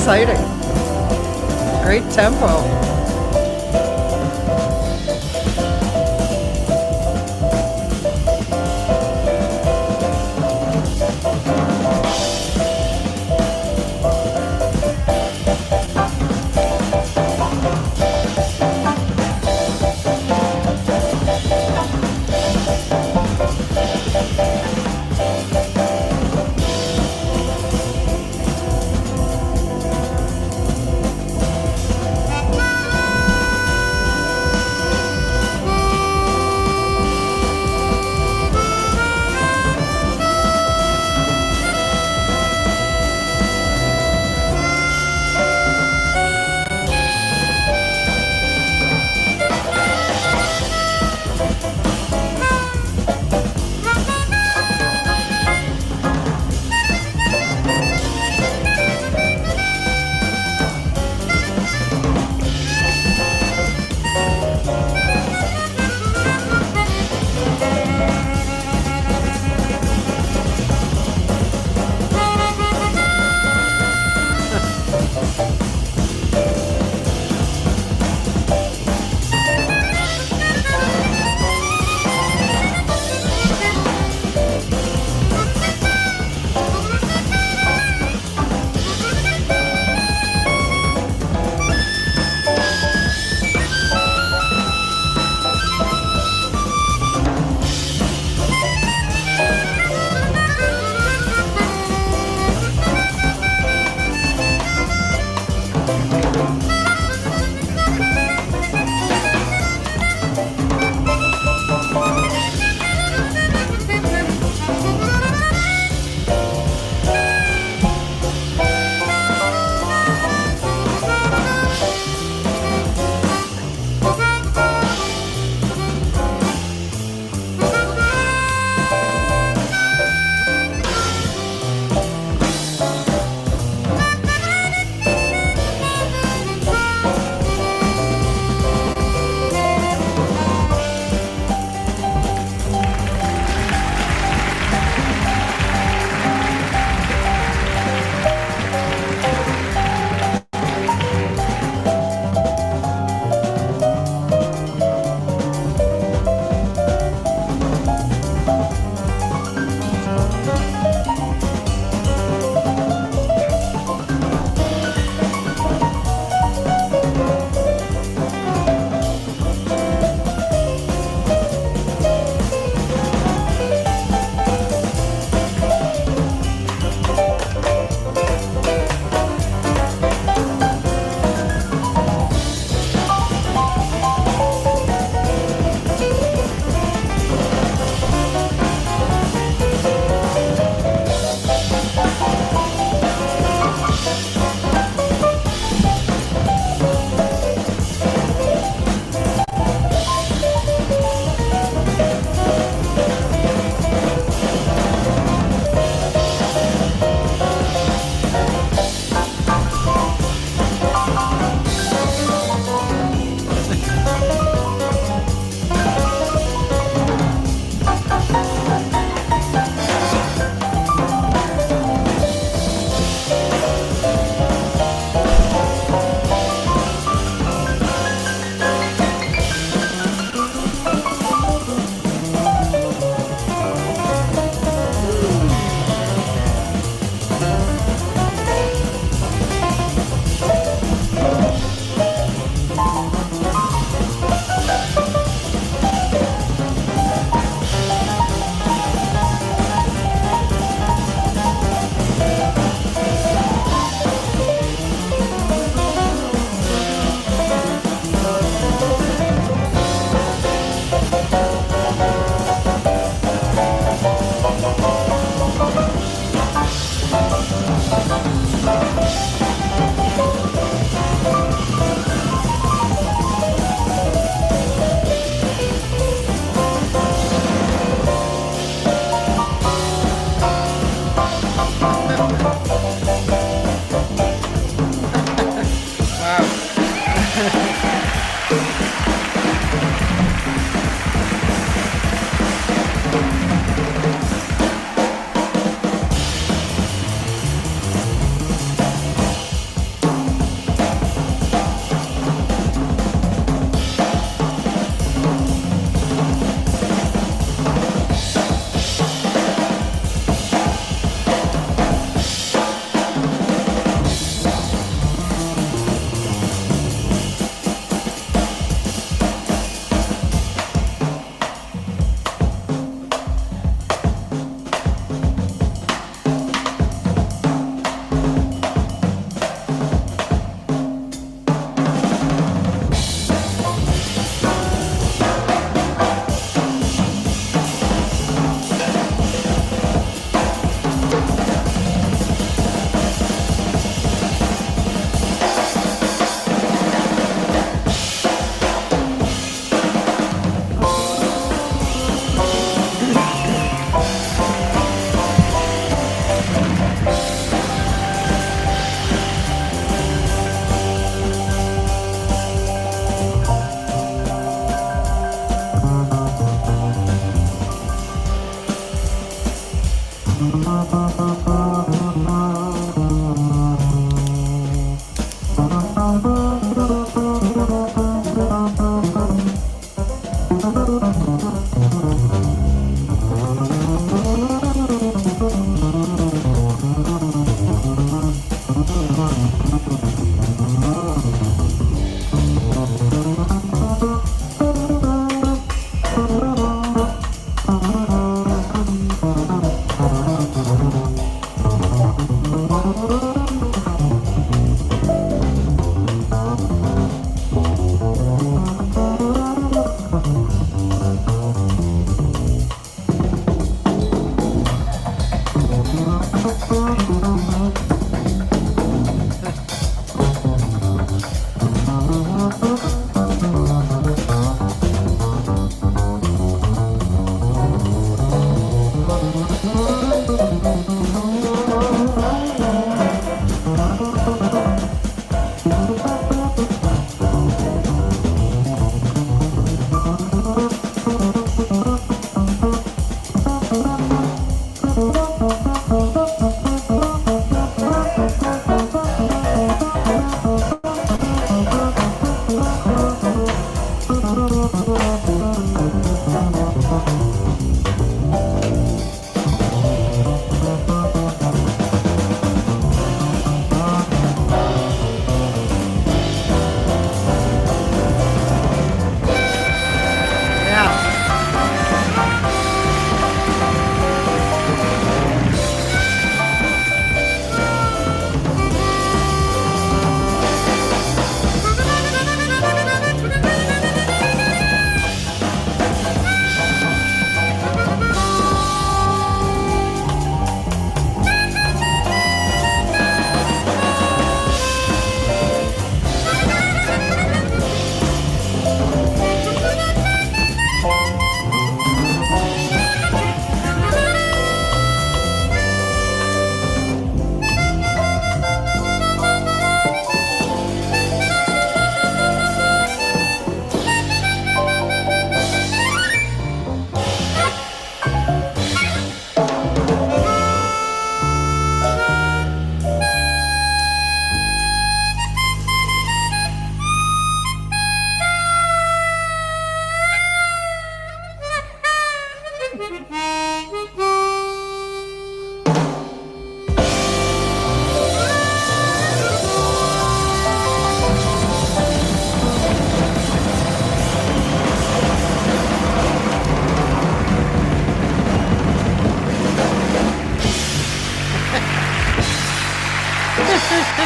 exciting. Great tempo.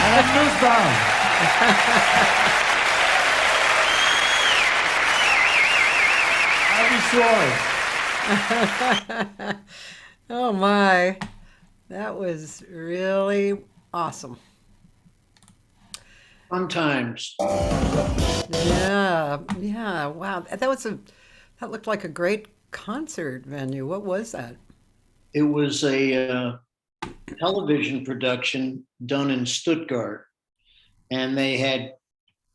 Adam Nussbaum. Oh my, that was really awesome. Fun times. Yeah, yeah. Wow, that looked like a great concert venue. What was that? It was a television production done in Stuttgart, and they had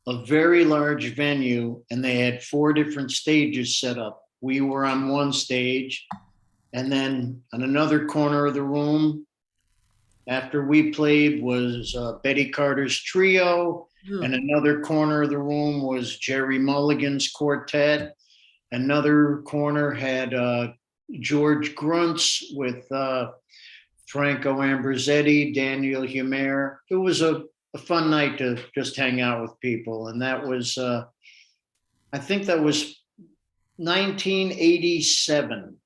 a very large venue, and they had 4 different stages set up. We were on one stage, and then on another corner of the room, after we played, was Betty Carter's trio. Hmm. And another corner of the room was Jerry Mulligan's quartet. Another corner had George Gruntz with Franco Ambrosetti, Daniel Humer. It was a fun night to just hang out with people. And that was, I think that was 1987.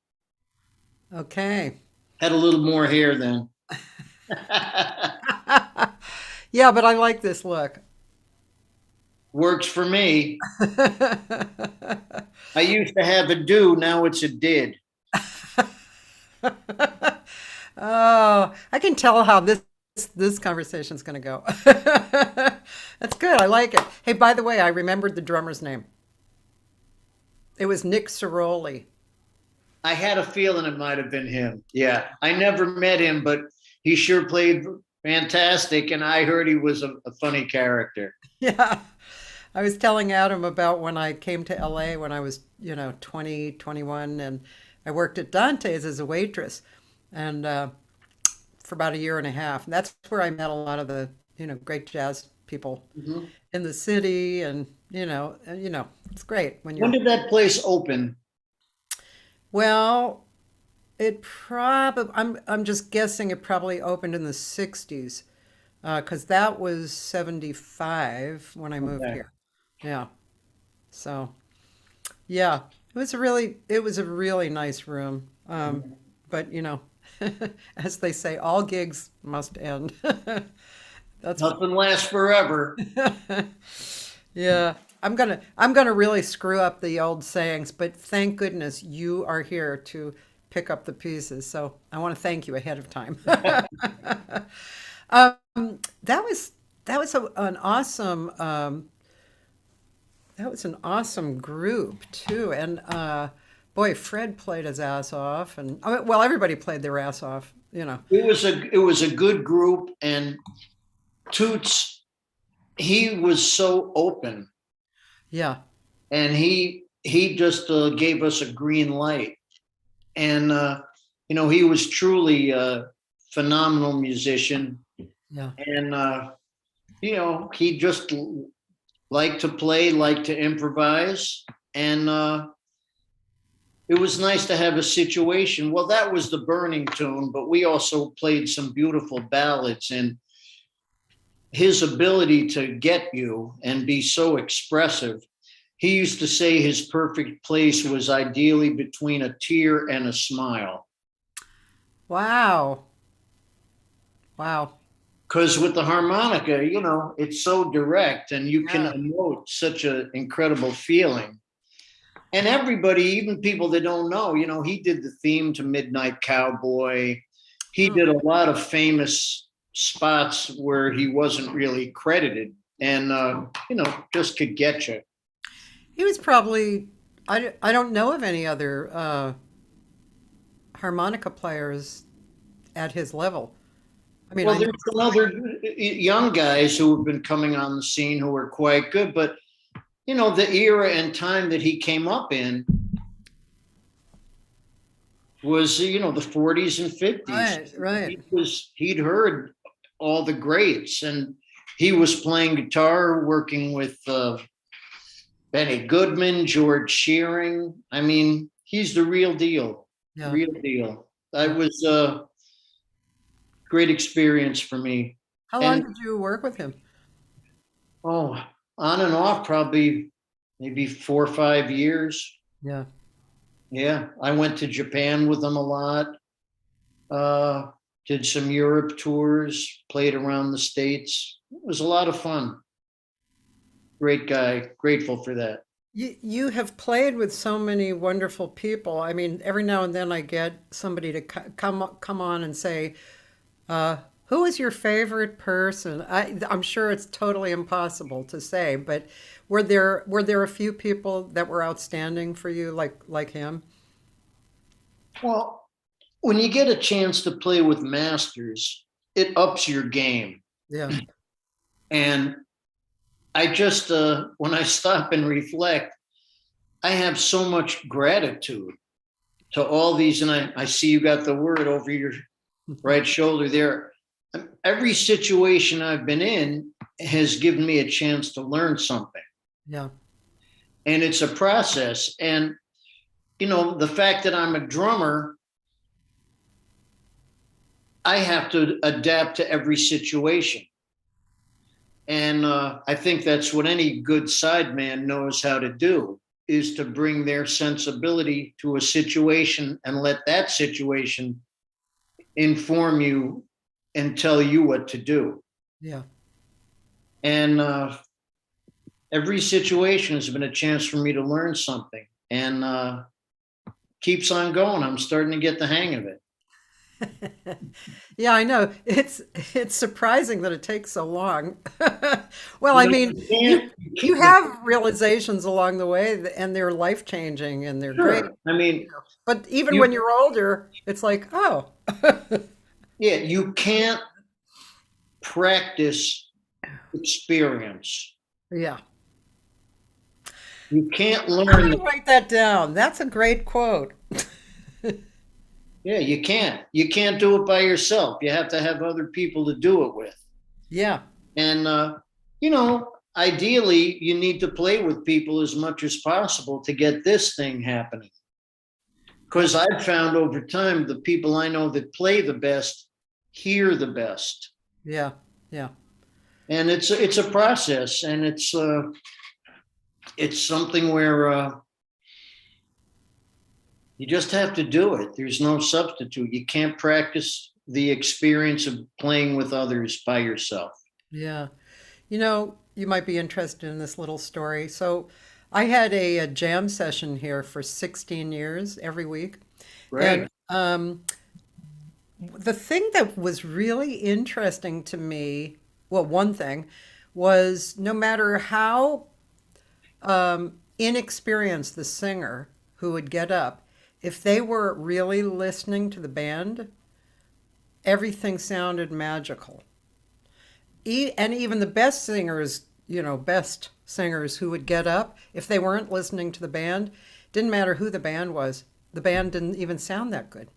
Okay. Had a little more hair then. Yeah, but I like this look. Works for me. I used to have a do, now it's a did. Oh, I can tell how this conversation's going to go. That's good. I like it. Hey, by the way, I remembered the drummer's name. It was Nick Ceroli. I had a feeling it might have been him. Yeah, I never met him, but he sure played fantastic, and I heard he was a funny character. Yeah. I was telling Adam about when I came to LA when I was, 20, 21, and I worked at Dante's as a waitress. and for about a year and a half. And that's where I met a lot of the, great jazz people Mhm. in the city, and it's great when When you're. did that place open? Well, it probably, I'm just guessing it probably opened in the 60s, because that was 75 when I moved Okay. here. Yeah. So, yeah, it was a really nice room. But as they say, all gigs must end. That's Nothing lasts forever. Yeah. I'm gonna really screw up the old sayings, but thank goodness you are here to pick up the pieces. So I want to thank you ahead of time. That was an awesome group too, and boy, Fred played his ass off, and well, everybody played their ass off. It was a good group, and Toots, he was so open, Yeah, and he just gave us a green light, and he was truly a phenomenal musician, yeah. and he just liked to play, liked to improvise, and it was nice to have a situation. Well, that was the burning tune, but we also played some beautiful ballads, and his ability to get you and be so expressive. He used to say his perfect place was ideally between a tear and a smile. Wow, wow. Because with the harmonica, it's so direct and you can Yeah. emote such an incredible feeling. And everybody, even people that don't know, he did the theme to Midnight Cowboy. He Hmm. did a lot of famous spots where he wasn't really credited, and just could get you. He was probably. I don't know of any other harmonica players at his level. I mean, Well, I know. there's some other young guys who have been coming on the scene who are quite good, but the era and time that he came up in was the 40s and 50s. Right, right. He'd heard all the greats, and he was playing guitar, working with Benny Goodman, George Shearing. I mean, he's the real deal. Yeah. Real deal. It Yeah. was a great experience for me. How long And did you work with him? oh, on and off, probably maybe 4 or 5 years. Yeah. Yeah, I went to Japan with him a lot. Uh, did some Europe tours, played around the States. It was a lot of fun. Great guy. Grateful for that. You have played with so many wonderful people. I mean, every now and then I get somebody to come on and say, uh, "Who is your favorite person?" I'm sure it's totally impossible to say, but were there a few people that were outstanding for you, like him? Well, when you get a chance to play with masters, it ups your game. Yeah. And I just, when I stop and reflect, I have so much gratitude to all these. And I see you got the word over your right shoulder there. Every situation I've been in has given me a chance to learn something. Yeah. And it's a process. And, the fact that I'm a drummer, I have to adapt to every situation. And I think that's what any good sideman knows how to do, is to bring their sensibility to a situation and let that situation inform you and tell you what to do. Yeah. And every situation has been a chance for me to learn something, and keeps on going. I'm starting to get the hang of it. Yeah, I know. It's surprising that it takes so long. Well, I mean, You you can't, you have realizations along the way, and they're life-changing and they're great. sure. I mean, But even you, when you're older, it's like, oh, yeah, you can't practice experience. yeah. You can't I'm learn. gonna write that down. That's a great quote. Yeah, you can't do it by yourself. You have to have other people to do it with. Yeah. And, you know, ideally, you need to play with people as much as possible to get this thing happening. Because I've found over time, the people I know that play the best hear the best. Yeah. Yeah. And it's a process, and it's something where you just have to do it. There's no substitute. You can't practice the experience of playing with others by yourself. Yeah. You know, you might be interested in this little story. So, I had a jam session here for 16 years every week. Right. And the thing that was really interesting to me, well, one thing was no matter how inexperienced the singer who would get up, if they were really listening to the band, everything sounded magical. And even the best singers, you know, best singers who would get up, if they weren't listening to the band, didn't matter who the band didn't even sound that good.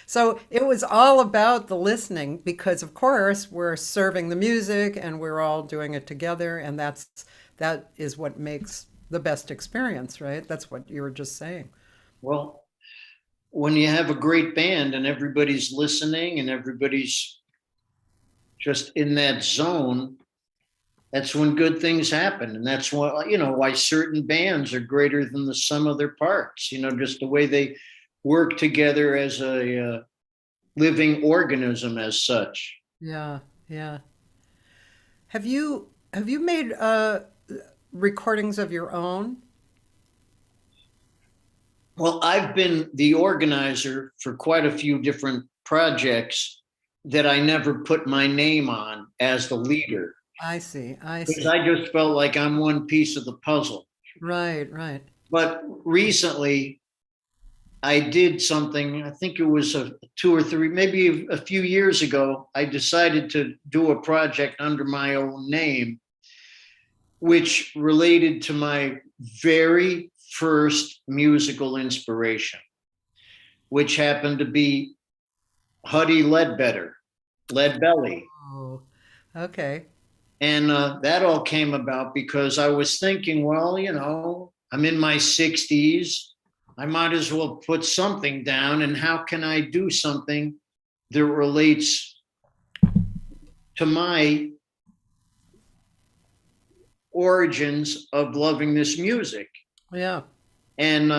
So it was all about the listening because, of course, we're serving the music and we're all doing it together, and that is what makes the best experience, right? That's what you were just saying. Well, when you have a great band and everybody's listening and everybody's just in that zone, that's when good things happen. And that's why, you know, why certain bands are greater than the sum of their parts, you know, just the way they work together as a living organism as such. Yeah, yeah. Have you made recordings of your own? Well, I've been the organizer for quite a few different projects that I never put my name on as the leader I see, I because see. I just felt like I'm one piece of the puzzle. Right, right. But recently, I did something, I think it was two or three, maybe a few years ago. I decided to do a project under my own name, which related to my very first musical inspiration, which happened to be Huddy Lead Belly. Oh, okay. And that all came about because I was thinking, well, you know, I'm in my 60s. I might as well put something down. And how can I do something that relates to my origins of loving this music? Yeah. And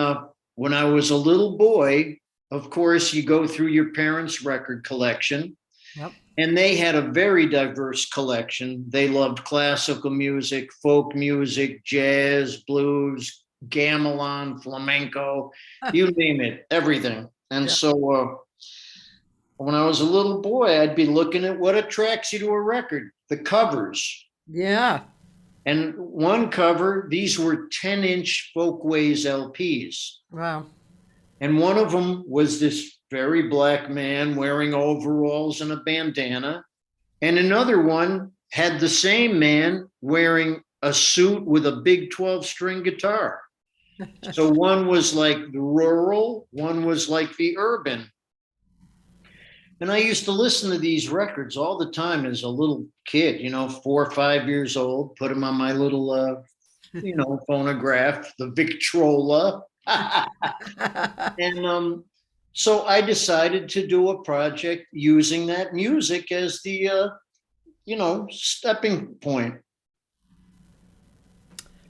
when I was a little boy, of course, you go through your parents' record collection, Yep. and they had a very diverse collection. They loved classical music, folk music, jazz, blues, gamelan, flamenco, you name it, everything. And Yeah. so when I was a little boy, I'd be looking at what attracts you to a record, the covers. Yeah. And one cover, these were 10-inch Folkways LPs. Wow. And one of them was this very black man wearing overalls and a bandana. And another one had the same man wearing a suit with a big 12-string guitar. So one was like the rural, one was like the urban. And I used to listen to these records all the time as a little kid, you know, 4 or 5 years old, put them on my little, you know, phonograph, the Victrola. And so I decided to do a project using that music as the, you know, stepping point.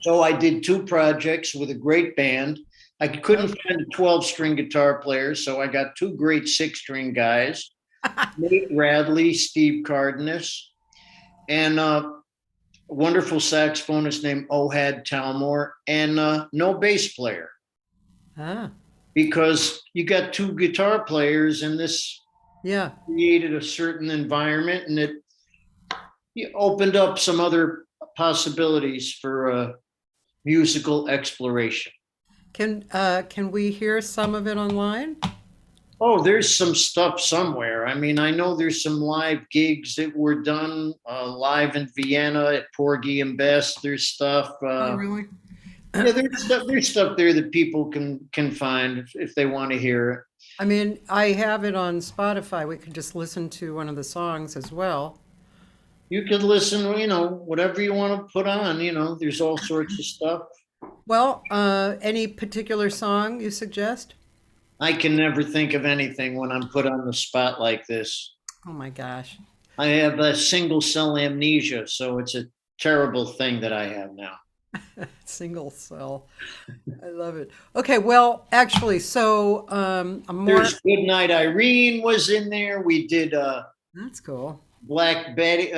So I did 2 projects with a great band. I couldn't find a 12-string guitar player, so I got 2 great 6-string guys, Nate Radley, Steve Cardenas, and a wonderful saxophonist named Ohad Talmor, and no bass player. Ah, Because you got 2 guitar players, and this yeah. created a certain environment, and it opened up some other possibilities for musical exploration. Can we hear some of it online? Oh, there's some stuff somewhere. I mean, I know there's some live gigs that were done live in Vienna at Porgy and Bess. There's stuff. Oh, really? Yeah, there's stuff there that people can find if they want to hear it. I mean, I have it on Spotify. We could just listen to one of the songs as well. You could listen, whatever you want to put on, there's all sorts of stuff. Well, any particular song you suggest? I can never think of anything when I'm put on the spot like this. Oh my gosh. I have a single cell amnesia, so it's a terrible thing that I have now. Single cell. I love it. Okay, well, actually, so I'm more. There's Goodnight Irene was in there. We did That's cool. Black Betty,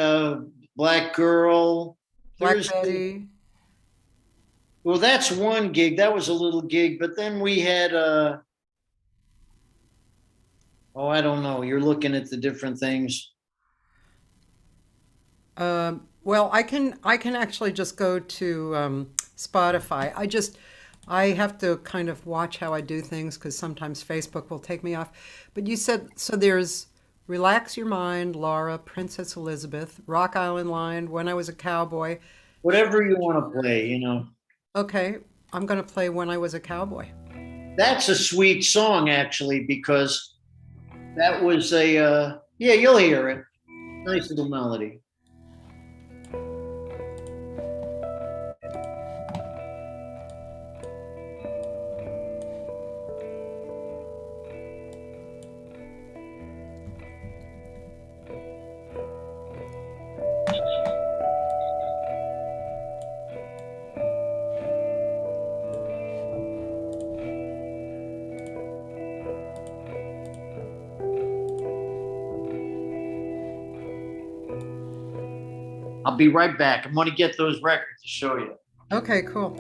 Black Girl. Black There's- Betty. Well, that's one gig. That was a little gig, but then we had oh, I don't know. You're looking at the different things. Well, I can actually just go to Spotify. I have to kind of watch how I do things because sometimes Facebook will take me off. But you said so. There's Relax Your Mind, Laura, Princess Elizabeth, Rock Island Line, When I Was a Cowboy. Whatever you want to play, Okay, I'm gonna play When I Was a Cowboy. That's a sweet song actually because that was a yeah, you'll hear it. Nice little melody. I'll be right back. I'm going to get those records to show you. Okay, cool.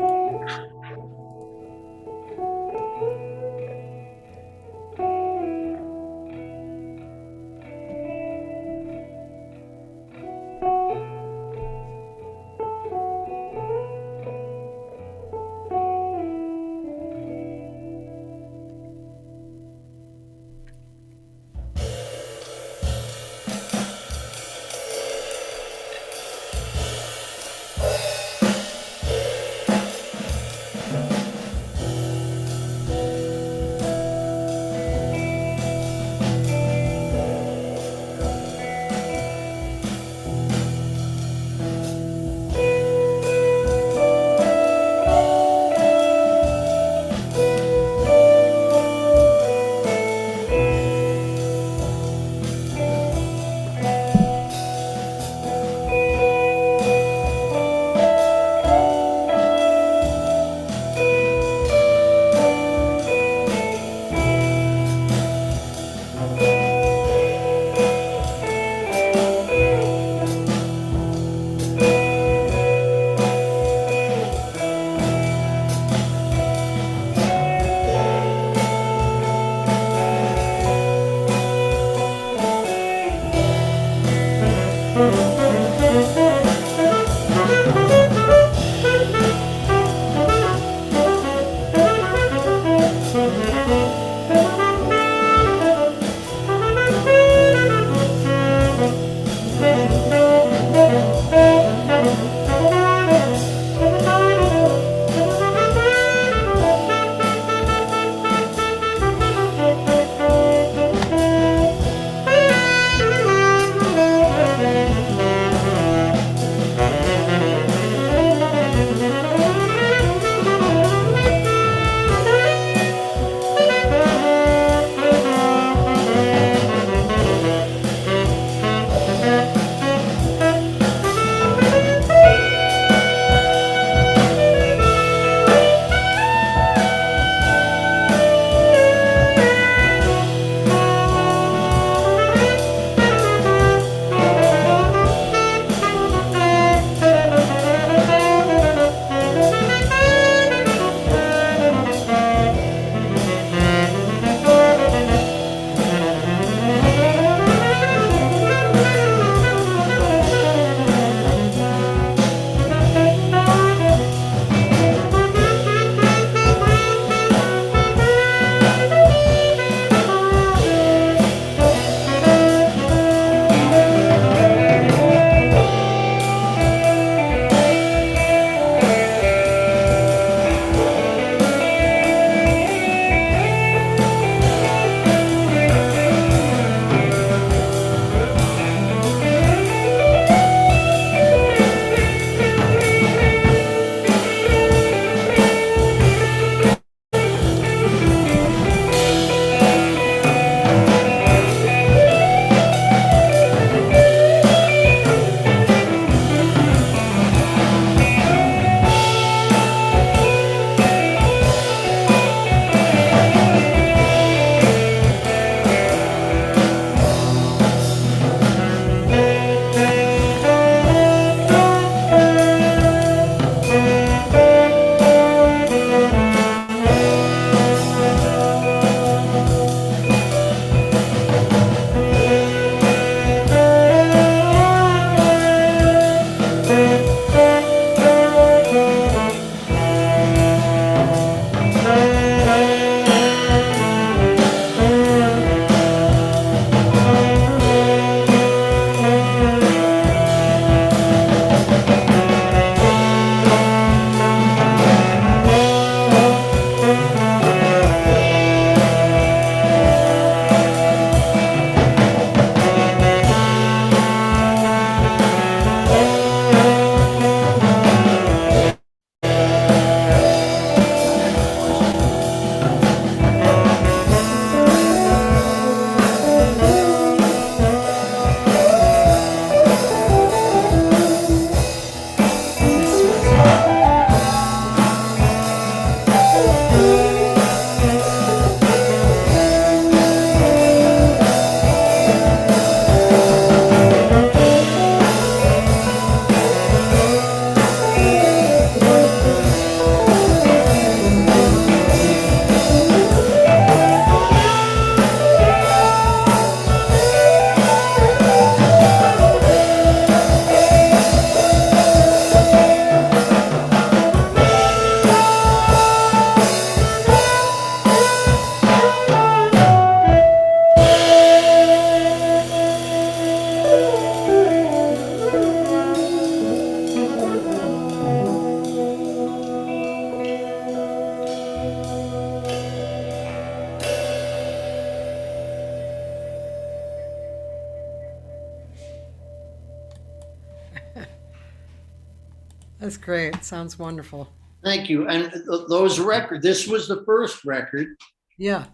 That's great. Sounds wonderful. Thank you. And those records, this was the first record Yeah.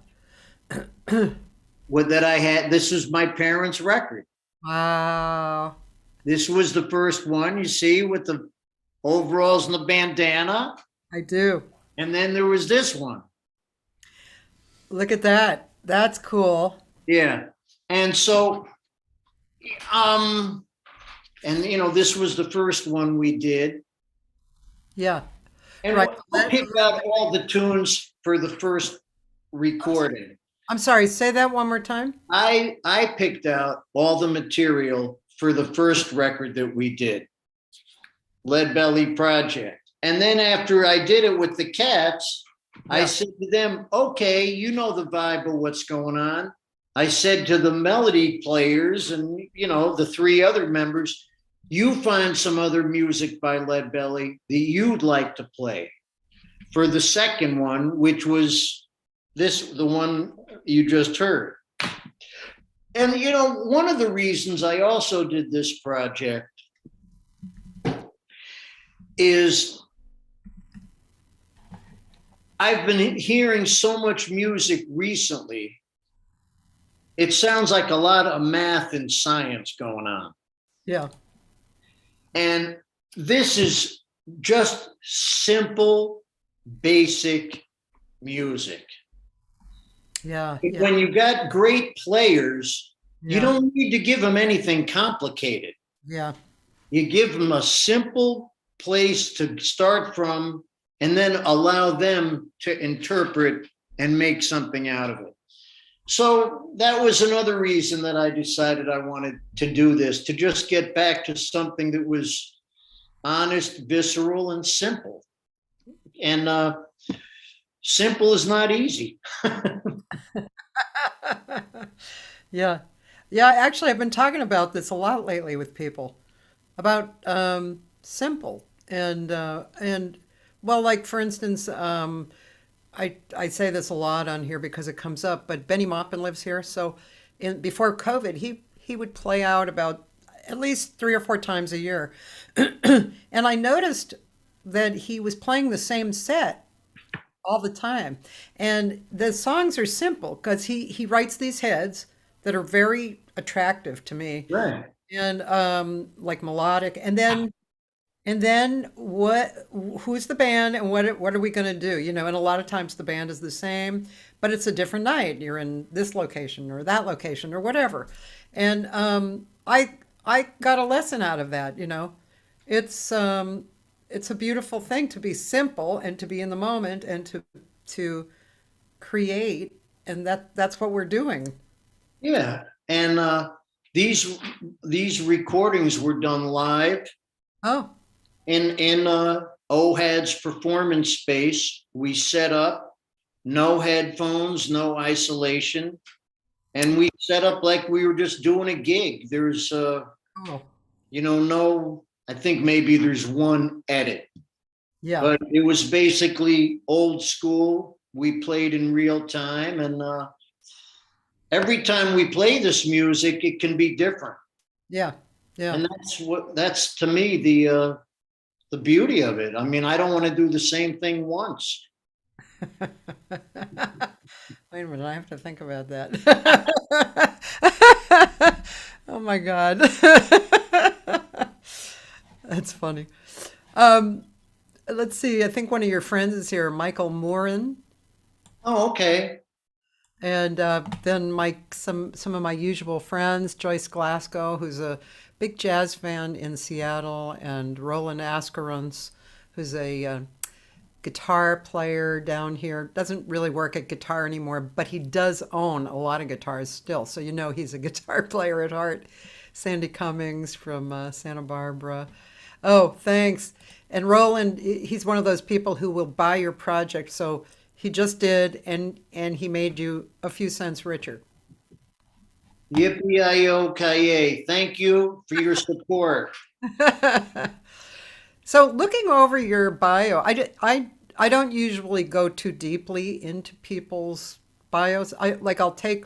that I had. This was my parents' record. Wow. This was the first one, you see, with the overalls and the bandana. I do. And then there was this one. Look at that. That's cool. Yeah. And so, and this was the first one we did. Yeah. And Right. I picked out all the tunes for the first recording. I'm sorry, say that one more time. I picked out all the material for the first record that we did, Lead Belly Project. And then after I did it with the Cats, I said to them, okay, you know the vibe of what's going on. I said to the melody players and, the three other members, you find some other music by Lead Belly that you'd like to play for the second one, which was the one you just heard. And, one of the reasons I also did this project is I've been hearing so much music recently. It sounds like a lot of math and science going on. Yeah. And this is just simple, basic music. Yeah. When you got great players, Yeah. you don't need to give them anything complicated. Yeah. You give them a simple place to start from and then allow them to interpret and make something out of it. So that was another reason that I decided I wanted to do this, to just get back to something that was honest, visceral, and simple. And simple is not easy. Yeah. Yeah, actually I've been talking about this a lot lately with people about simple and well, like for instance, I say this a lot on here because it comes up, but Benny Maupin lives here. So before COVID, he would play out about at least 3 or 4 times a year. And I noticed that he was playing the same set all the time. And the songs are simple because he writes these heads that are very attractive to me Right. and like melodic. And then who's the band and what are we going to do? And a lot of times the band is the same, but it's a different night. You're in this location or that location or whatever. And I got a lesson out of that. It's a beautiful thing to be simple and to be in the moment and to create, and that's what we're doing. Yeah. And these recordings were done live Oh, in Ohad's performance space. We set up no headphones, no isolation, and we set up like we were just doing a gig. There's oh, no, I think maybe there's one edit, yeah, but it was basically old school. We played in real time, and every time we play this music, it can be different. yeah, yeah. And that's to me the beauty of it. I mean, I don't want to do the same thing once. Wait a minute, I have to think about that. Oh my God. That's funny. Let's see. I think one of your friends is here, Michael Morin, Oh, okay. and then some of my usual friends, Joyce Glasgow, who's a big jazz fan in Seattle, and Roland Askerons, who's a guitar player down here. Doesn't really work at guitar anymore, but he does own a lot of guitars still. So he's a guitar player at heart. Sandy Cummings from Santa Barbara. Oh, thanks. And Roland, he's one of those people who will buy your project. So he just did, and he made you a few cents richer. Yippee-yi-yo-ki-yay. Thank you for your support. So looking over your bio, I don't usually go too deeply into people's bios. I'll take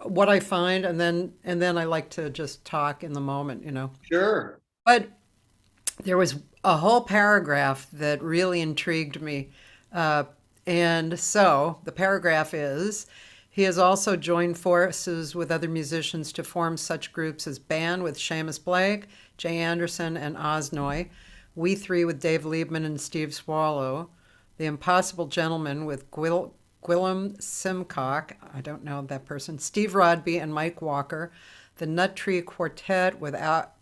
what I find and then I like to just talk in the moment. Sure. But there was a whole paragraph that really intrigued me. Uh, and so the paragraph is he has also joined forces with other musicians to form such groups as BANN with Seamus Blake, Jay Anderson, and Oz Noy, We Three with Dave Liebman and Steve Swallow, The Impossible Gentleman with Gwilym Simcock, I don't know that person, Steve Rodby and Mike Walker, the Nuttree Quartet with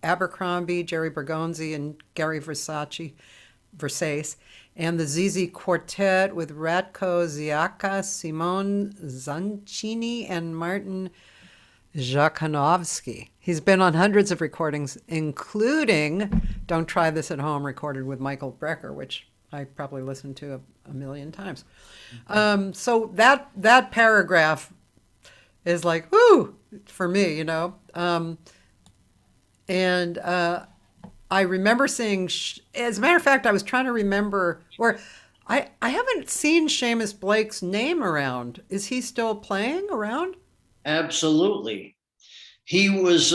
Abercrombie, Jerry Bergonzi, and Gary Versace, and the ZZ Quartet with Ratko Zjaca, Simone Zanchini, and Martin Gjakanovski. He's been on hundreds of recordings, including Don't Try This at Home, recorded with Michael Brecker, which I probably listened to a million times. So that paragraph is like, whoo, for me, you know. And I remember seeing, as a matter of fact, I was trying to remember, or I haven't seen Seamus Blake's name around. Is he still playing around? Absolutely. He was,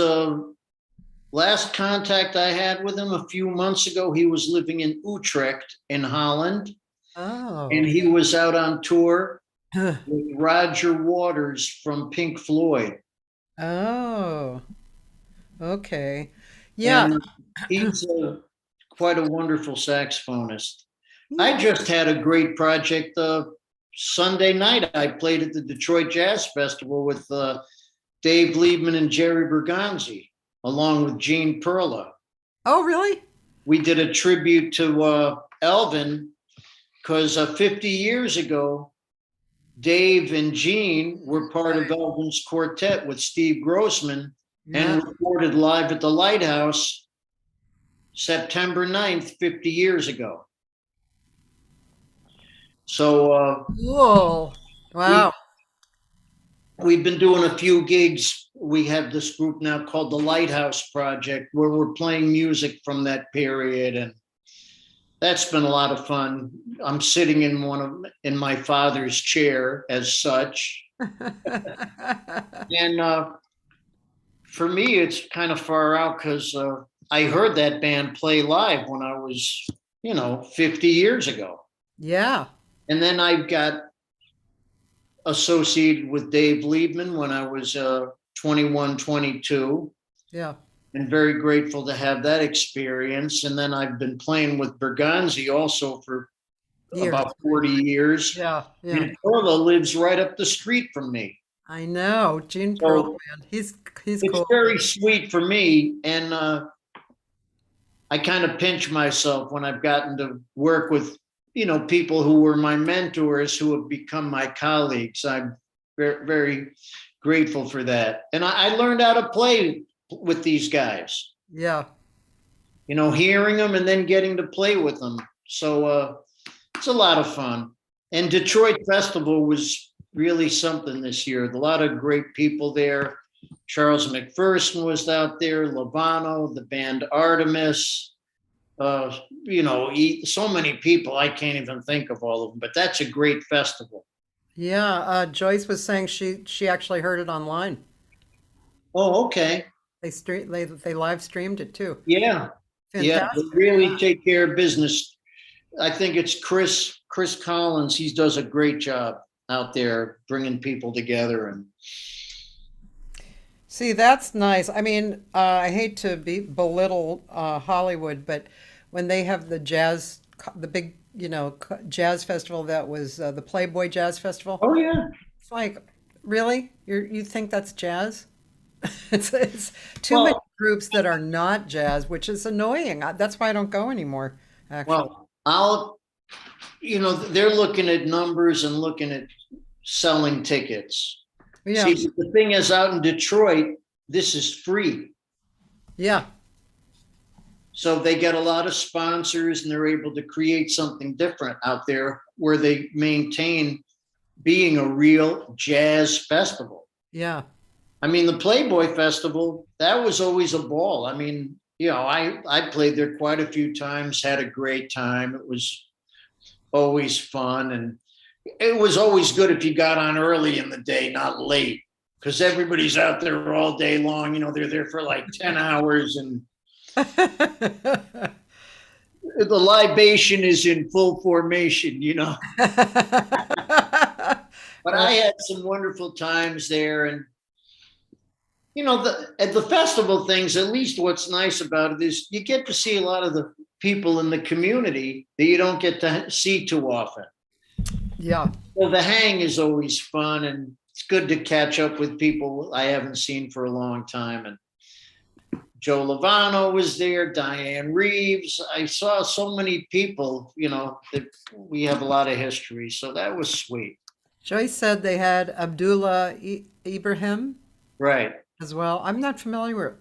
last contact I had with him a few months ago, he was living in Utrecht in Holland. Oh. And he was out on tour with Roger Waters from Pink Floyd. Oh, okay. Yeah. And he's quite a wonderful saxophonist. I just had a great project Sunday night. I played at the Detroit Jazz Festival with Dave Liebman and Jerry Bergonzi, along with Gene Perla. Oh, really? We did a tribute to Elvin because 50 years ago, Dave and Gene were part of Elvin's quartet with Steve Grossman and recorded live at the Lighthouse September 9th, 50 years ago. So cool. Wow. We've been doing a few gigs. We have this group now called the Lighthouse Project, where we're playing music from that period, and that's been a lot of fun. I'm sitting in my father's chair as such. And for me, it's kind of far out because I heard that band play live when I was, 50 years ago. Yeah. And then I got associated with Dave Liebman when I was 21, 22. Yeah. And very grateful to have that experience. And then I've been playing with Bergonzi also for about 40 years. Yeah. Yeah. And Perla lives right up the street from me. I know. Gene Perla, man. He's It's cool. very sweet for me. And I kind of pinch myself when I've gotten to work with, people who were my mentors who have become my colleagues. I'm very, very grateful for that. And I learned how to play with these guys. Yeah. Hearing them and then getting to play with them. So it's a lot of fun. And Detroit Festival was really something this year. A lot of great people there. Charles McPherson was out there, Lovano, the band Artemis, so many people, I can't even think of all of them, but that's a great festival. Yeah. Joyce was saying she actually heard it online. Oh, okay. They live streamed it too. Yeah. Fantastic. Yeah, they really take care of business. I think it's Chris Collins. He does a great job out there bringing people together. And see, that's nice. I mean, I hate to belittle Hollywood, but when they have the big, jazz festival that was the Playboy Jazz Festival. oh yeah, It's like, really? You think that's jazz? It's too many groups that are not jazz, which is annoying. That's why I don't go anymore, actually. well, they're looking at numbers and looking at selling tickets. Yeah. See, the thing is, out in Detroit, this is free. Yeah. So they get a lot of sponsors and they're able to create something different out there where they maintain being a real jazz festival. Yeah. I mean, the Playboy Festival, that was always a ball. I mean, I played there quite a few times, had a great time. It was always fun. And it was always good if you got on early in the day, not late, because everybody's out there all day long. They're there for like 10 hours. And the libation is in full formation, you know. But I had some wonderful times there, and you know, at the festival things, at least what's nice about it is you get to see a lot of the people in the community that you don't get to see too often. Yeah. Well, the hang is always fun, and it's good to catch up with people I haven't seen for a long time. And Joe Lovano was there, Diane Reeves. I saw so many people, you know, that we have a lot of history. So that was sweet. Joyce said they had Abdullah Ibrahim Right. as well. I'm not familiar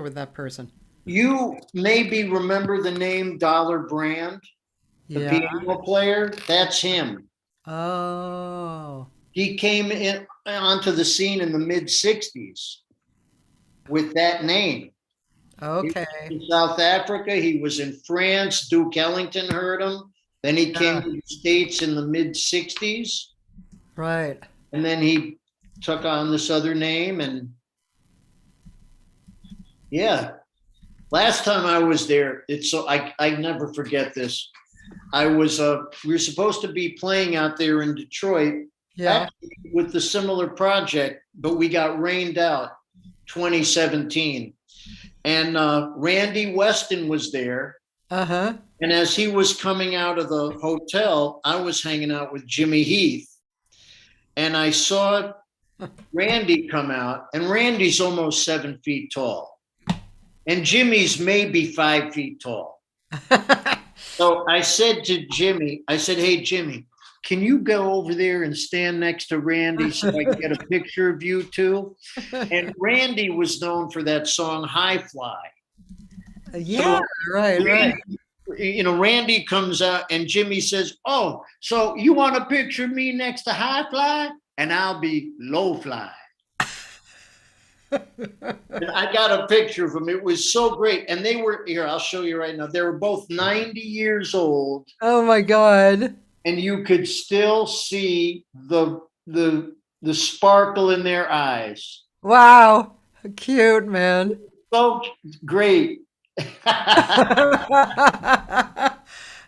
with that person. You maybe remember the name Dollar Brand, the Yeah. piano player. That's him. Oh. He came in onto the scene in the mid 60s with that name. Okay. In South Africa, he was in France. Duke Ellington heard him. Then he came to the States in the mid 60s. Right. And then he took on this other name. And yeah, last time I was there, it's so I never forget this. I was we were supposed to be playing out there in Detroit, Yeah. with the similar project, but we got rained out 2017. And Randy Weston was there. Uh-huh. And as he was coming out of the hotel, I was hanging out with Jimmy Heath. And I saw Randy come out, and Randy's almost 7 feet tall. And Jimmy's maybe 5 feet tall. So I said to Jimmy, I said, hey, Jimmy, can you go over there and stand next to Randy so I can get a picture of you two? And Randy was known for that song, High Fly. Yeah, So right. you know, Randy comes out and Jimmy says, oh, so you want a picture of me next to High Fly? And I'll be Low Fly. And I got a picture of them. It was so great. And they were, here, I'll show you right now. They were both 90 years old. Oh my God. And you could still see the sparkle in their eyes. Wow. Cute, man. So great.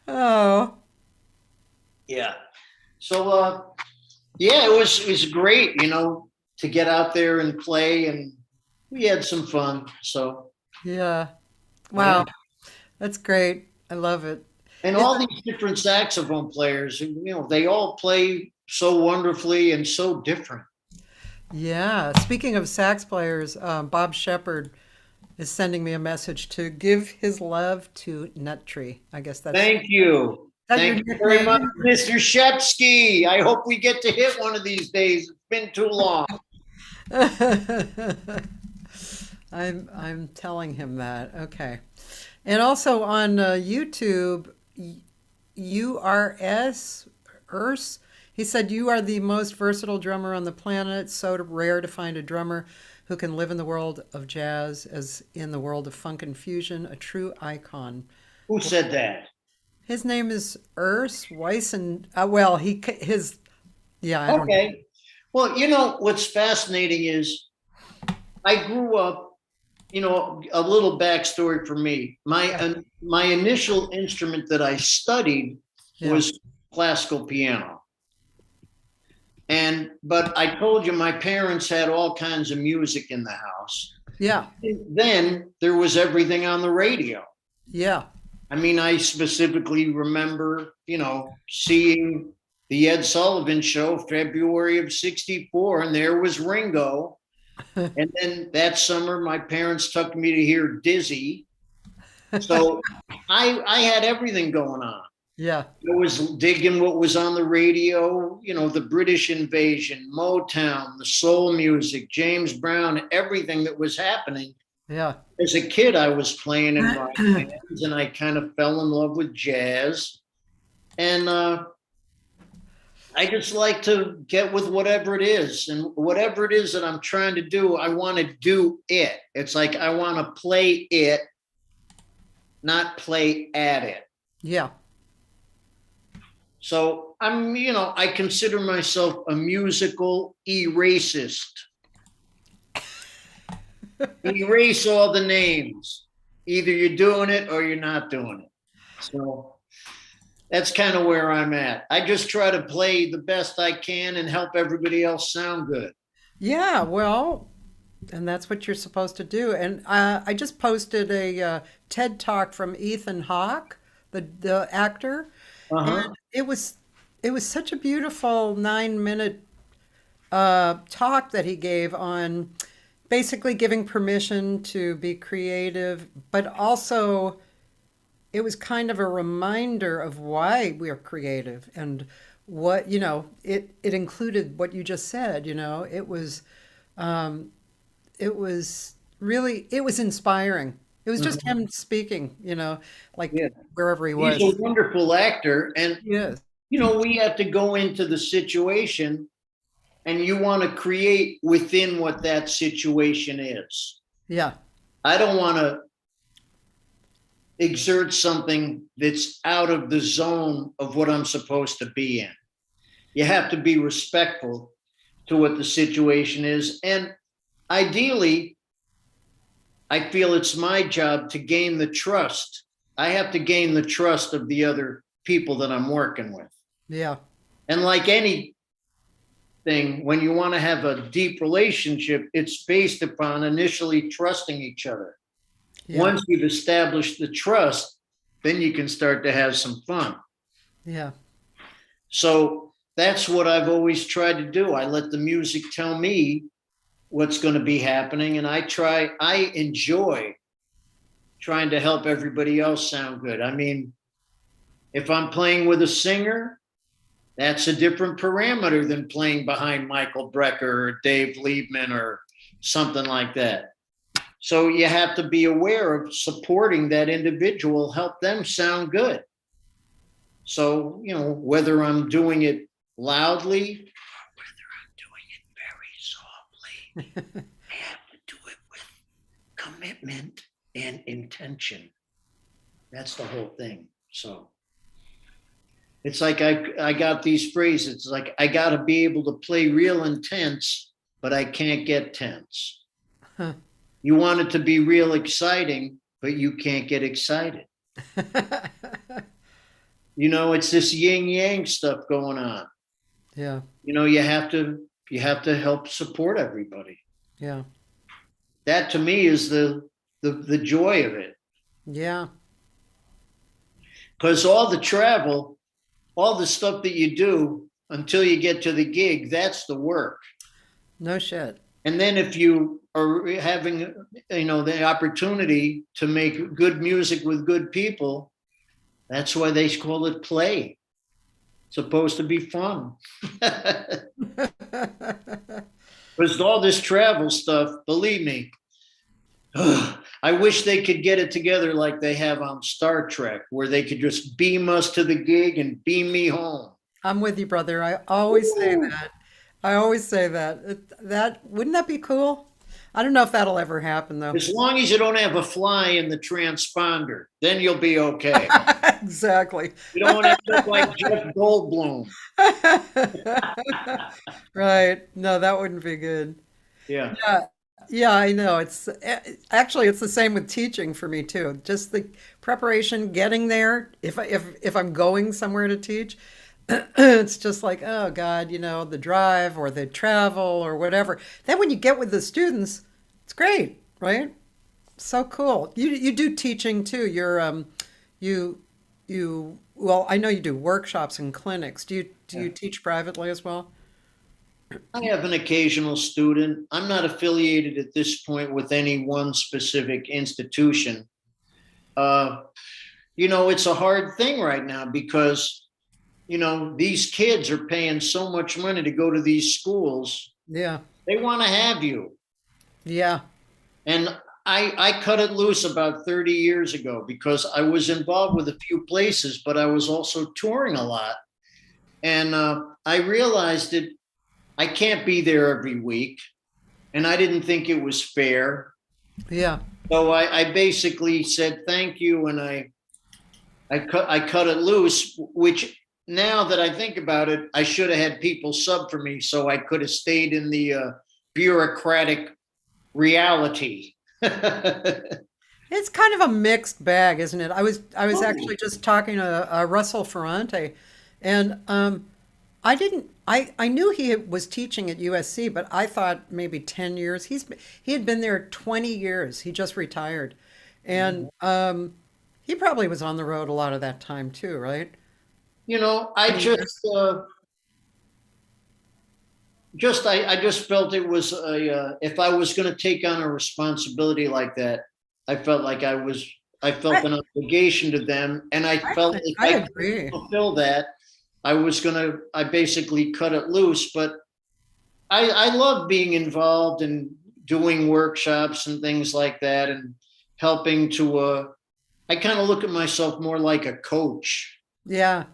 Oh. Yeah. So yeah, it was great, you know, to get out there and play, and we had some fun. So Yeah. Wow. That's great. I love it. and all these different saxophone players, you know, they all play so wonderfully and so different. Yeah. Speaking of sax players, Bob Shepard is sending me a message to give his love to Nuttree. I guess that's. Thank you. that Thank your you very much, nickname? Mr. Shepsky. I hope we get to hit one of these days. It's been too long. I'm telling him that. Okay. And also on YouTube, URS, he said, you are the most versatile drummer on the planet. So rare to find a drummer who can live in the world of jazz as in the world of funk and fusion, a true icon. Who said that? His name is Urs Weissen. Well, yeah, I don't know. Okay. Well, you know, what's fascinating is I grew up, you know, a little backstory for me. My initial instrument that I studied was classical piano. But I told you my parents had all kinds of music in the house. Yeah. Then there was everything on the radio. Yeah. I mean, I specifically remember, you know, seeing the Ed Sullivan Show, February of '64, and there was Ringo. And then that summer, my parents took me to hear Dizzy. So I had everything going on. Yeah. I was digging what was on the radio, you know, the British invasion, Motown, the soul music, James Brown, everything that was happening. Yeah. As a kid, I was playing in rock bands, and I kind of fell in love with jazz. And I just like to get with whatever it is. And whatever it is that I'm trying to do, I want to do it. It's like I want to play it, not play at it. Yeah. So I'm, you know, I consider myself a musical erasist. Erase all the names. Either you're doing it or you're not doing it. So that's kind of where I'm at. I just try to play the best I can and help everybody else sound good. Yeah, well, and that's what you're supposed to do. And I just posted a TED talk from Ethan Hawke, the actor, and Uh-huh. it was such a beautiful 9 minute talk that he gave on basically giving permission to be creative, but also it was kind of a reminder of why we're creative and what, it included what you just said, um, it was really, it was inspiring. It was just Mhm. him speaking, like Yeah. wherever he He's was. a wonderful actor. And, Yes. we have to go into the situation and you want to create within what that situation is. Yeah. I don't want to exert something that's out of the zone of what I'm supposed to be in. You have to be respectful to what the situation is. And ideally, I feel it's my job to gain the trust. I have to gain the trust of the other people that I'm working with. Yeah. And like anything, when you want to have a deep relationship, it's based upon initially trusting each other. Yeah. Once you've established the trust, then you can start to have some fun. Yeah. So that's what I've always tried to do. I let the music tell me what's going to be happening, and I enjoy trying to help everybody else sound good. I mean, if I'm playing with a singer, that's a different parameter than playing behind Michael Brecker or Dave Liebman or something like that. So you have to be aware of supporting that individual, help them sound good. So, whether I'm doing it loudly or whether I'm doing it very softly, I have to do it with commitment and intention. That's the whole thing. So it's like I got these phrases. It's like I got to be able to play real intense, but I can't get tense. Huh. You want it to be real exciting, but you can't get excited. It's this yin yang stuff going on. Yeah. You have to help support everybody. Yeah. That to me is the joy of it. Yeah. Because all the travel, all the stuff that you do until you get to the gig, that's the work. No shit. And then if you are having, the opportunity to make good music with good people, that's why they call it play. It's supposed to be fun. Because all this travel stuff, believe me, I wish they could get it together like they have on Star Trek, where they could just beam us to the gig and beam me home. I'm with you, brother. I always say Ooh. that. I always say that. That wouldn't that be cool? I don't know if that'll ever happen though. As long as you don't have a fly in the transponder, then you'll be okay. Exactly. You don't want to look like Jeff Goldblum. Right. No, that wouldn't be good. Yeah. Yeah. Yeah, I know. Actually it's the same with teaching for me too. Just the preparation, getting there. If I'm going somewhere to teach, it's just like, oh God, the drive or the travel or whatever. Then when you get with the students, it's great, right? So cool. You do teaching too. You well, I know you do workshops and clinics. Do you teach privately as well? I have an occasional student. I'm not affiliated at this point with any one specific institution. Uh, it's a hard thing right now because, these kids are paying so much money to go to these schools. Yeah. They want to have you. Yeah. And I cut it loose about 30 years ago because I was involved with a few places, but I was also touring a lot. And I realized that I can't be there every week. And I didn't think it was fair. Yeah. So I basically said thank you, and I cut it loose, which now that I think about it, I should have had people sub for me so I could have stayed in the bureaucratic reality. It's kind of a mixed bag, isn't it? I was Oh, actually just talking to Russell Ferrante, and I knew he was teaching at USC, but I thought maybe 10 years. He had been there 20 years. He just retired, and he probably was on the road a lot of that time too, right? I 20 years. I just felt it was if I was going to take on a responsibility like that, I felt like I felt I an obligation to them, and I felt if I I couldn't agree. fulfill that, I basically cut it loose. But I love being involved and doing workshops and things like that, and helping to. I kind of look at myself more like a coach. Yeah,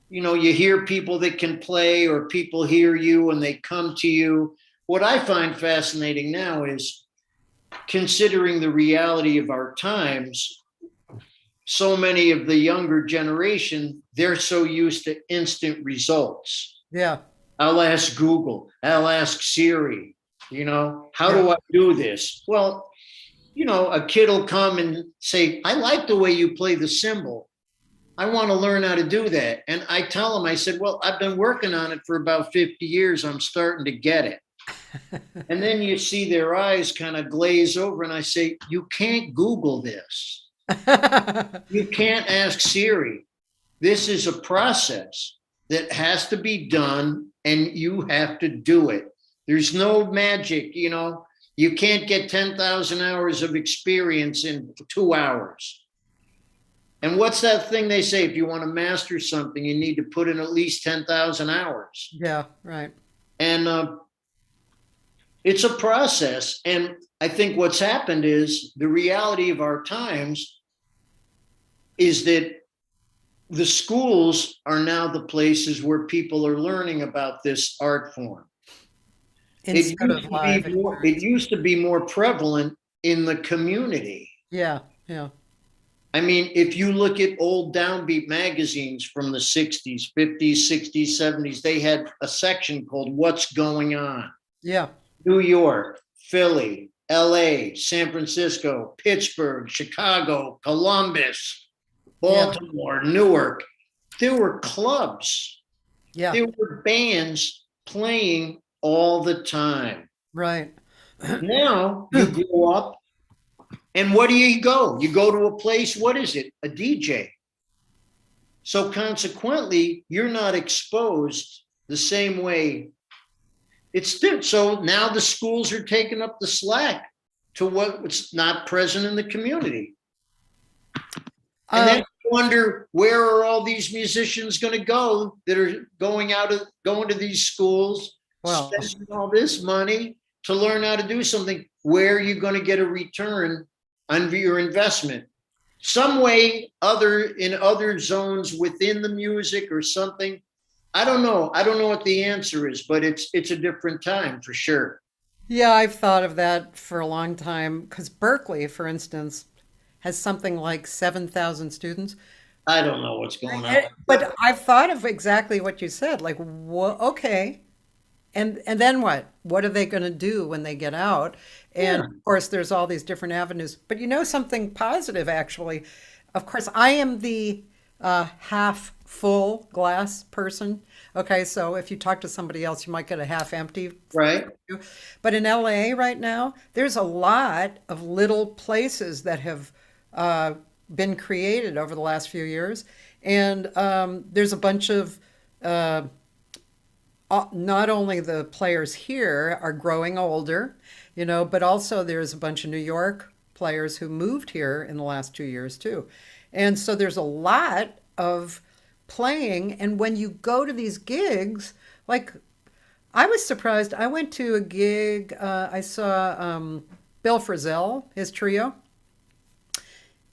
You hear people that can play, or people hear you and they come to you. What I find fascinating now is, considering the reality of our times, so many of the younger generation, they're so used to instant results. yeah, I'll ask Google, I'll ask Siri, how yeah. do I do this? Well, a kid will come and say, I like the way you play the cymbal. I want to learn how to do that. And I tell them, I said, well, I've been working on it for about 50 years. I'm starting to get it. And then you see their eyes kind of glaze over, and I say, you can't Google this. You can't ask Siri. This is a process that has to be done, and you have to do it. There's no magic, You can't get 10,000 hours of experience in 2 hours. And what's that thing they say? If you want to master something, you need to put in at least 10,000 hours. Yeah, right. And it's a process. And I think what's happened is, the reality of our times is that the schools are now the places where people are learning about this art form. Instead of live It experience. used to be more prevalent in the community. Yeah, yeah, I mean, if you look at old downbeat magazines from the 60s, 50s, 60s, 70s, they had a section called What's Going On. yeah, New York, Philly, LA, San Francisco, Pittsburgh, Chicago, Columbus, yeah, Baltimore, Newark. There were clubs, yeah, there were bands playing all the time. right. Now you grow up, and what do you go? You go to a place, what is it? A DJ. So consequently, you're not exposed the same way. So now the schools are taking up the slack to what's not present in the community. And then Um, you wonder, where are all these musicians going to go that are going to these schools, well, spending all this money to learn how to do something? Where are you going to get a return on your investment? Some way other, in other zones within the music or something. I don't know. I don't know what the answer is, but it's a different time for sure. yeah, I've thought of that for a long time because Berkeley, for instance, has something like 7,000 students. I don't know what's going on. But I've thought of exactly what you said. Like, okay, and then what? What are they going to do when they get out? And Yeah. of course, there's all these different avenues. But something positive, actually. Of course, I am the half full glass person. Okay, so if you talk to somebody else, you might get a half empty. Right. But in LA right now, there's a lot of little places that have uh, been created over the last few years. And there's a bunch of not only the players here are growing older, but also there's a bunch of New York players who moved here in the last 2 years too. And so there's a lot of playing. And when you go to these gigs, like I was surprised. I went to a gig, I saw Bill Frisell, his trio,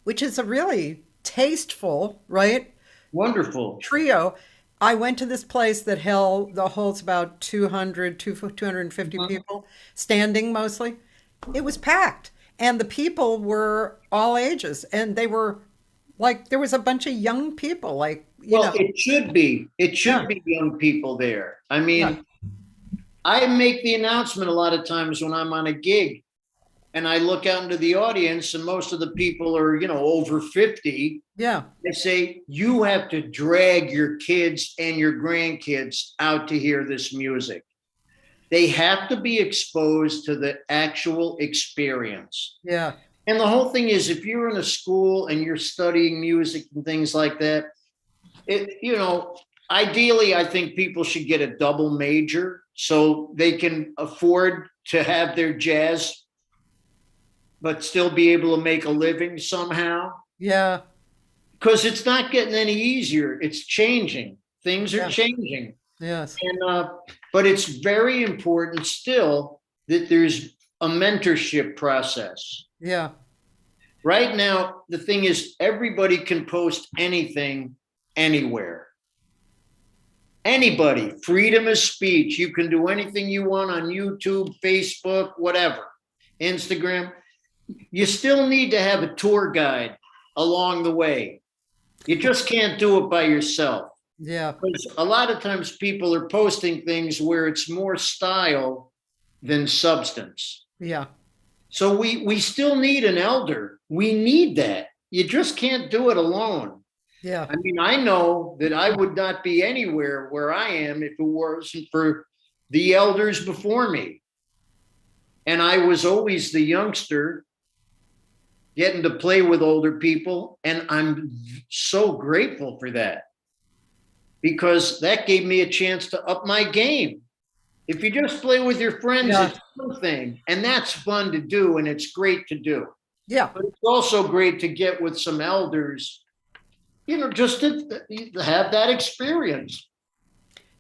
which is a really tasteful, right? Wonderful. Trio. I went to this place that holds about 250 Mhm. people, standing mostly. It was packed, and the people were all ages, and they were like there was a bunch of young people, like Well, it should be. It yeah, should be young people there. I yeah, mean, I make the announcement a lot of times when I'm on a gig, and I look out into the audience, and most of the people are, over 50. Yeah. I say, you have to drag your kids and your grandkids out to hear this music. They have to be exposed to the actual experience. Yeah. And the whole thing is, if you're in a school and you're studying music and things like that, ideally, I think people should get a double major so they can afford to have their jazz, but still be able to make a living somehow. Yeah. Because it's not getting any easier. It's changing. Things are Yeah. changing. Yes. And but it's very important still that there's a mentorship process. Yeah. Right now, the thing is, everybody can post anything anywhere. Anybody, freedom of speech. You can do anything you want on YouTube, Facebook, whatever, Instagram. You still need to have a tour guide along the way. You just can't do it by yourself. Yeah. Because a lot of times people are posting things where it's more style than substance. Yeah. So we still need an elder. We need that. You just can't do it alone. Yeah. I mean, I know that I would not be anywhere where I am if it wasn't for the elders before me. And I was always the youngster getting to play with older people. And I'm so grateful for that, because that gave me a chance to up my game. If you just play with your friends, Yeah. it's one thing, and that's fun to do, and it's great to do. Yeah. But it's also great to get with some elders, just to have that experience.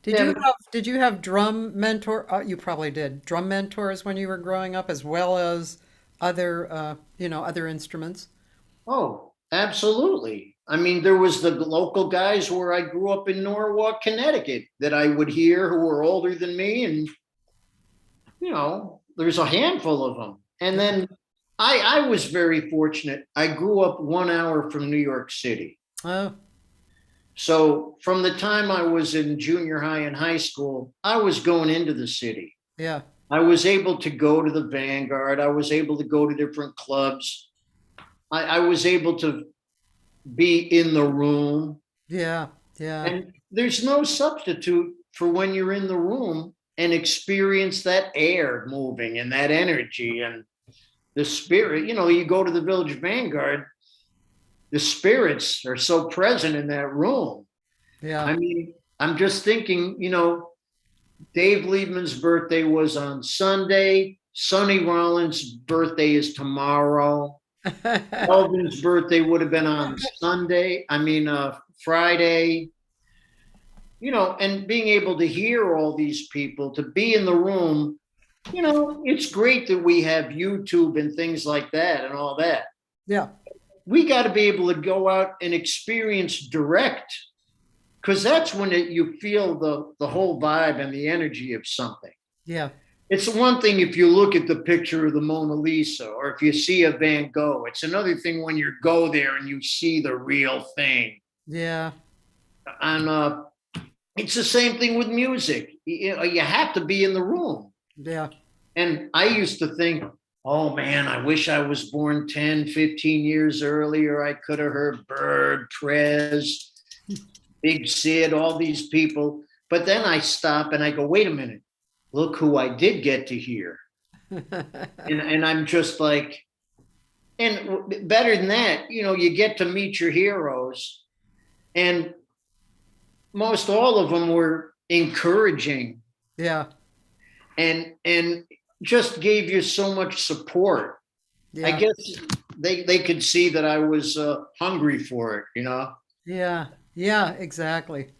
Did you have drum mentor? You probably did. Drum mentors when you were growing up, as well as other instruments. Oh, absolutely. I mean, there was the local guys where I grew up in Norwalk, Connecticut, that I would hear who were older than me. And, there's a handful of them. And then I was very fortunate. I grew up 1 hour from New York City. Oh. So from the time I was in junior high and high school, I was going into the city. Yeah. I was able to go to the Vanguard. I was able to go to different clubs. I was able to be in the room. Yeah. Yeah. And there's no substitute for when you're in the room and experience that air moving and that energy and the spirit. You go to the Village Vanguard, the spirits are so present in that room. Yeah. I mean, I'm just thinking, Dave Liebman's birthday was on Sunday. Sonny Rollins' birthday is tomorrow. Elvin's birthday would have been on Friday. And being able to hear all these people, to be in the room, it's great that we have YouTube and things like that and all that. Yeah. We got to be able to go out and experience direct, because that's when you feel the whole vibe and the energy of something. Yeah. It's one thing if you look at the picture of the Mona Lisa, or if you see a Van Gogh. It's another thing when you go there and you see the real thing. Yeah. And it's the same thing with music. You have to be in the room. Yeah. And I used to think, oh man, I wish I was born 10, 15 years earlier. I could have heard Bird, Prez, Big Sid, all these people. But then I stop and I go, wait a minute, look who I did get to hear. and I'm just like, and better than that, you get to meet your heroes. And most all of them were encouraging. Yeah. And just gave you so much support. Yeah. I guess they could see that I was hungry for it, Yeah. Yeah, exactly.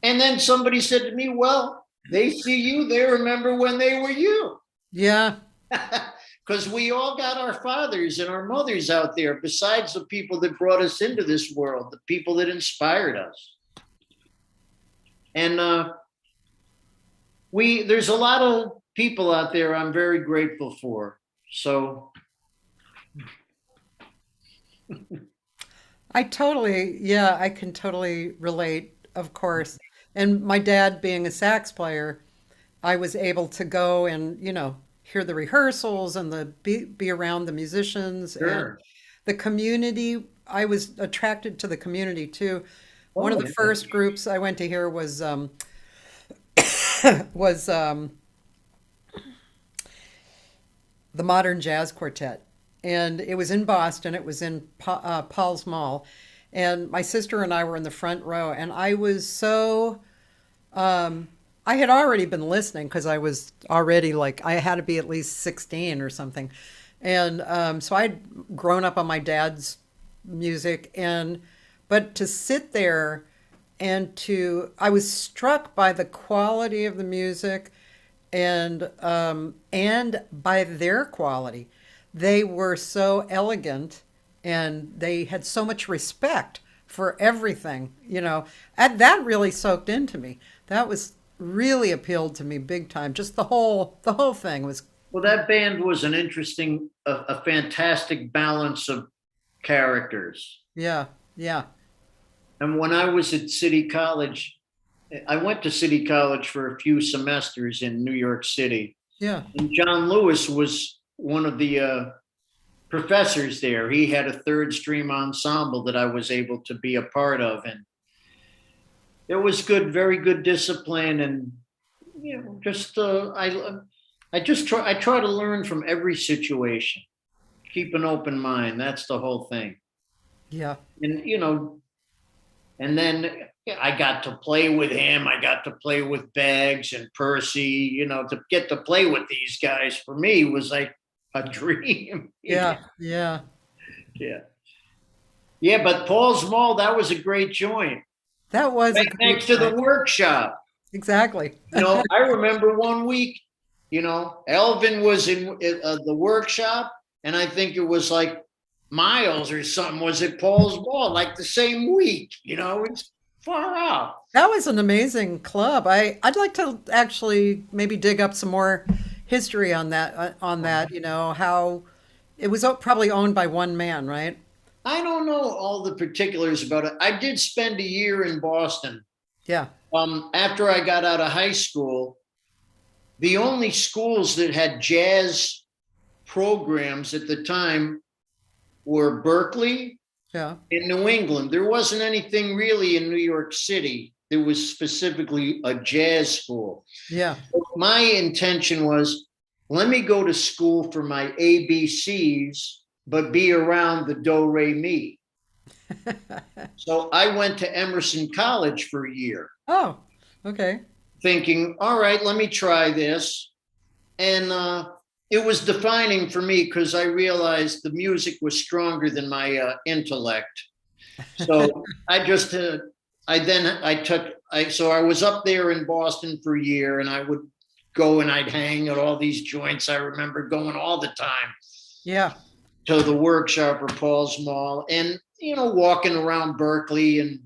And then somebody said to me, well, they see you, they remember when they were you. Yeah. Because we all got our fathers and our mothers out there, besides the people that brought us into this world, the people that inspired us. And there's a lot of people out there I'm very grateful for. So I can totally relate, of course. And my dad being a sax player, I was able to go and, hear the rehearsals and be around the musicians and Sure. the community. I was attracted to the community too. One of Oh, the yeah. first groups I went to hear was the Modern Jazz Quartet, and it was in Boston. It was in Paul's Mall, and my sister and I were in the front row, and I was so I had already been listening because I was already like, I had to be at least 16 or something. And so I'd grown up on my dad's music. But to sit there I was struck by the quality of the music and by their quality. They were so elegant and they had so much respect for everything, and that really soaked into me. That was really appealed to me big time. Just the whole thing was, Well, that band was an interesting, a fantastic balance of characters. yeah, yeah, And when I was at City College, I went to City College for a few semesters in New York City. yeah. And John Lewis was one of the professors there. He had a third stream ensemble that I was able to be a part of. And it was good, very good discipline. And, just, I try to learn from every situation, keep an open mind. That's the whole thing. Yeah. And, and then I got to play with him. I got to play with Baggs and Percy, to get to play with these guys for me was like a dream. Yeah. Yeah. Yeah. Yeah. But Paul's Mall, that was a great joint. That was a Right great next to the time. workshop. Exactly. I remember one week, Elvin was in the workshop, and I think it was like Miles or something was at Paul's Mall, like the same week. It's far out. That was an amazing club. I'd like to actually maybe dig up some more history on that, how it was probably owned by one man, right? I don't know all the particulars about it. I did spend a year in Boston. Yeah. After I got out of high school, the only schools that had jazz programs at the time were Berkeley Yeah. in New England. There wasn't anything really in New York City. There was specifically a jazz school. Yeah. My intention was, let me go to school for my ABCs, but be around the do, re, mi. So I went to Emerson College for a year, Oh, okay. thinking, all right, let me try this. And it was defining for me because I realized the music was stronger than my intellect. So I just, so I was up there in Boston for a year, and I would go and I'd hang at all these joints. I remember going all the time Yeah. to the workshop or Paul's Mall and, walking around Berkeley and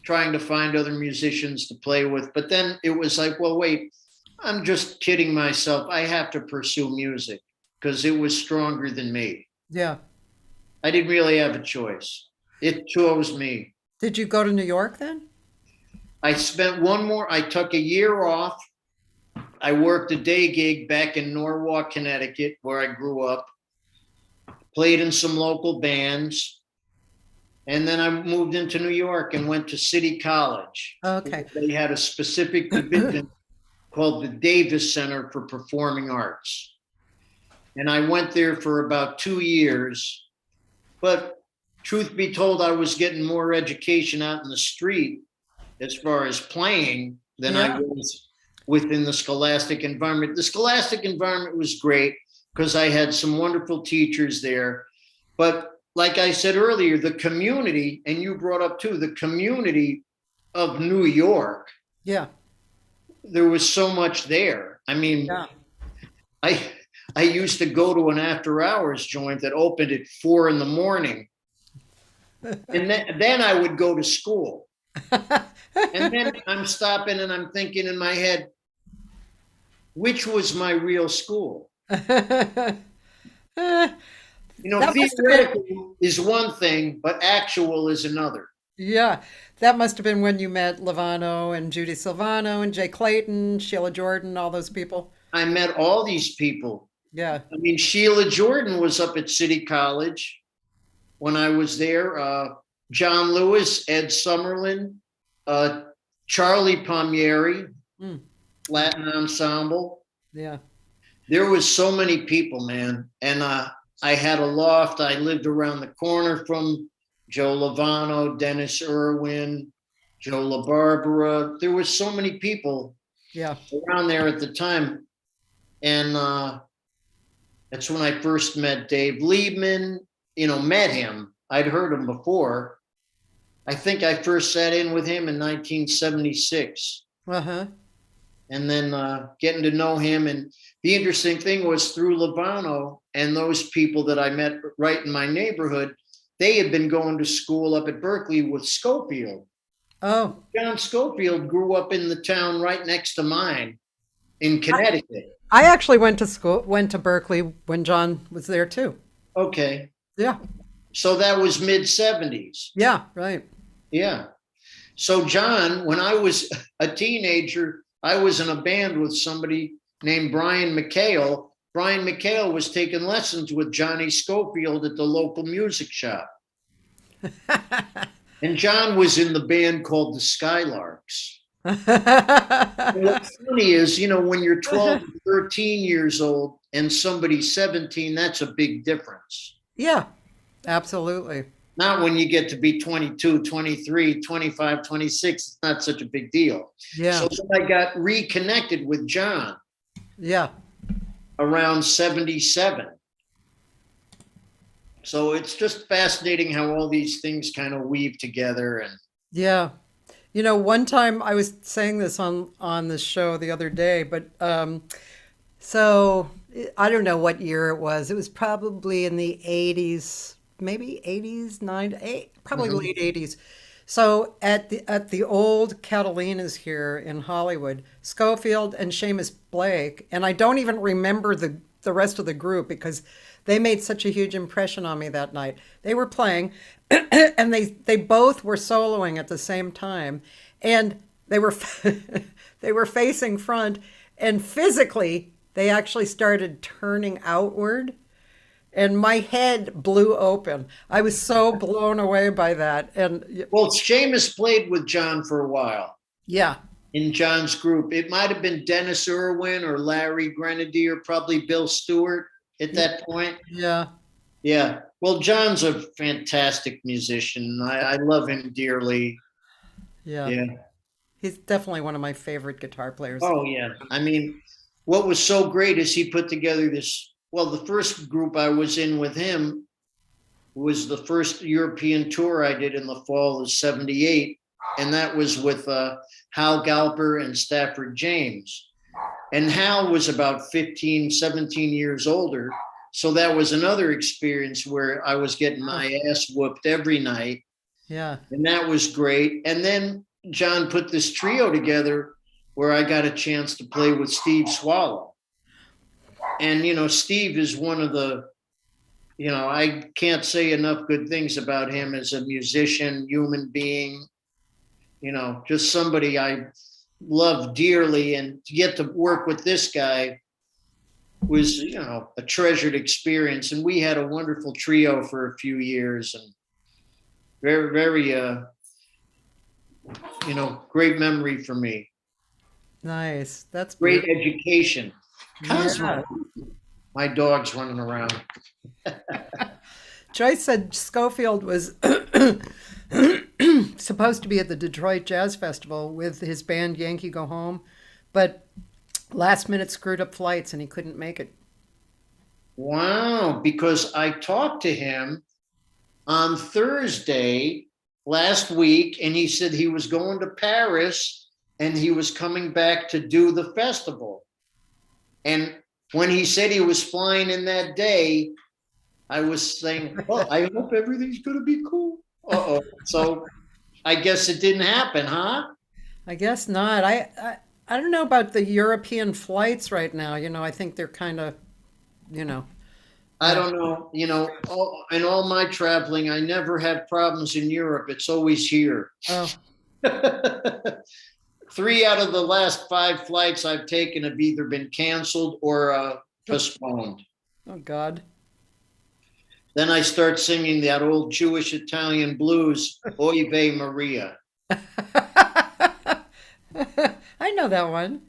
trying to find other musicians to play with. But then it was like, well, wait, I'm just kidding myself. I have to pursue music because it was stronger than me. Yeah. I didn't really have a choice. It chose me. Did you go to New York then? I took a year off. I worked a day gig back in Norwalk, Connecticut, where I grew up, played in some local bands. And then I moved into New York and went to City College. Okay. They had a specific division called the Davis Center for Performing Arts. And I went there for about 2 years. But truth be told, I was getting more education out in the street as far as playing than I was within the scholastic environment. The scholastic environment was great because I had some wonderful teachers there. But like I said earlier, the community, and you brought up too, the community of New York, Yeah. there was so much there. I mean, Yeah. I used to go to an after hours joint that opened at 4 a.m. And then I would go to school. And then I'm stopping and I'm thinking in my head, which was my real school? That must have been, Theoretical is one thing, but actual is another. yeah, that must have been when you met Lovano and Judy Silvano and Jay Clayton, Sheila Jordan, all those people. I met all these people. Yeah. I mean, Sheila Jordan was up at City College when I was there. John Lewis, Ed Summerlin, Charlie Palmieri, Mm. Latin Ensemble. Yeah. There was so many people, man. And I had a loft. I lived around the corner from Joe Lovano, Dennis Irwin, Joe LaBarbera. There was so many people Yeah. around there at the time. And that's when I first met Dave Liebman, met him. I'd heard him before. I think I first sat in with him in 1976. Uh-huh. And then getting to know him. And the interesting thing was through Lovano and those people that I met right in my neighborhood, they had been going to school up at Berkeley with Scofield. Oh. John Scofield grew up in the town right next to mine in Connecticut. I actually went to Berkeley when John was there too. Okay. Yeah. So that was mid 70s. Yeah, right. Yeah. So John, when I was a teenager, I was in a band with somebody named Brian McHale. Brian McHale was taking lessons with Johnny Scofield at the local music shop. And John was in the band called the Skylarks. And what's funny is, when you're 12, 13 years old and somebody's 17, that's a big difference. Yeah, absolutely. Not when you get to be 22, 23, 25, 26, it's not such a big deal. Yeah. So I got reconnected with John. Yeah. Around 77. So it's just fascinating how all these things kind of weave together. And yeah. One time I was saying this on the show the other day, but so I don't know what year it was. It was probably in the 80s, maybe 80s, probably late 80s. So at the old Catalina's here in Hollywood, Scofield and Seamus Blake, and I don't even remember the rest of the group because they made such a huge impression on me that night. They were playing and they both were soloing at the same time, and they were they were facing front, and physically they actually started turning outward. And my head blew open. I was so blown away by that. And well, Seamus played with John for a while. Yeah. In John's group. It might have been Dennis Irwin or Larry Grenadier, probably Bill Stewart at that point. Yeah. Yeah. Well, John's a fantastic musician. I love him dearly. Yeah. Yeah. He's definitely one of my favorite guitar players. Oh, yeah. I mean, what was so great is he put together this. Well, the first group I was in with him was the first European tour I did in the fall of 78. And that was with Hal Galper and Stafford James. And Hal was about 15, 17 years older. So that was another experience where I was getting my ass whooped every night. Yeah. And that was great. And then John put this trio together where I got a chance to play with Steve Swallow. And, Steve is one of the, I can't say enough good things about him as a musician, human being, just somebody I love dearly. And to get to work with this guy was, a treasured experience. And we had a wonderful trio for a few years, and very, very, great memory for me. Nice. That's great beautiful. Education. Cosmo. Yeah. My dog's running around. Joyce said Scofield was supposed to be at the Detroit Jazz Festival with his band Yankee Go Home, but last minute screwed up flights and he couldn't make it. Wow, because I talked to him on Thursday last week, and he said he was going to Paris and he was coming back to do the festival. And when he said he was flying in that day, I was saying, well, I hope everything's going to be cool. Uh-oh. So I guess it didn't happen, huh? I guess not. I don't know about the European flights right now. I think they're kind of, I don't know. In all my traveling, I never have problems in Europe. It's always here. Oh. 3 out of the last 5 flights I've taken have either been canceled or postponed. Oh God. Then I start singing that old Jewish Italian blues, Oy vey Maria. I know that one.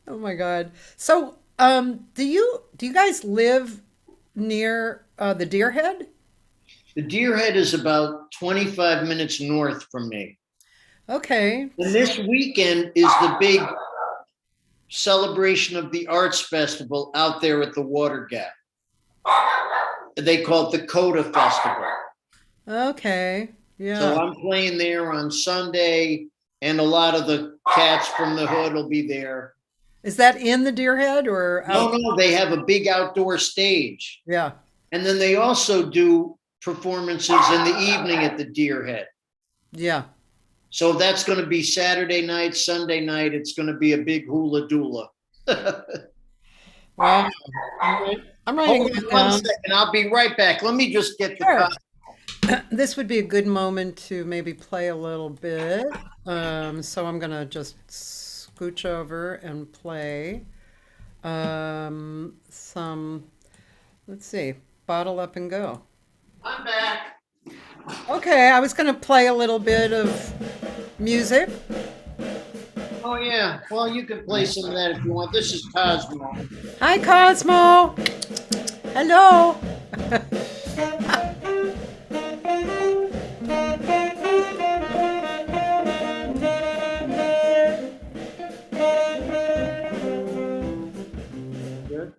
Oh my God. So, do you guys live near the Deer Head? The Deer Head is about 25 minutes north from me. Okay. And this weekend is the big celebration of the Arts Festival out there at the Water Gap. They call it the Coda Festival. Okay. So Yeah. I'm playing there on Sunday, and a lot of the cats from the hood will be there. Is that in the Deer Head or out? No, they have a big outdoor stage. Yeah. And then they also do performances in the evening at the Deer Head. Yeah. So that's going to be Saturday night, Sunday night. It's going to be a big hula dula. Wow. I'm writing Hold that on one down. second. I'll be right back. Let me just get the Sure. copy. This would be a good moment to maybe play a little bit. So I'm gonna just scooch over and play some. Let's see, bottle up and go. I'm back. Okay, I was gonna play a little bit of music. Oh, yeah. Well, you can play some of that if you want. This is Cosmo. Hi, Cosmo. Hello. Good.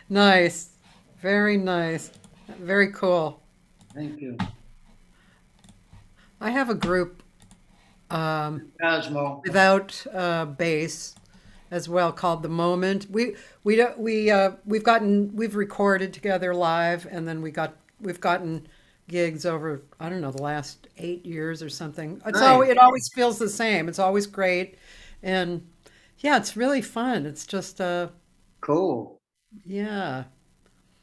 Nice. Very nice. Very cool. Thank you. I have a group Cosmo. without bass as well called The Moment. We don't we've recorded together live, and then we've gotten gigs over, I don't know, the last 8 years or something. Nice. It always feels the same. It's always great, and yeah, it's really fun. It's just Cool. yeah,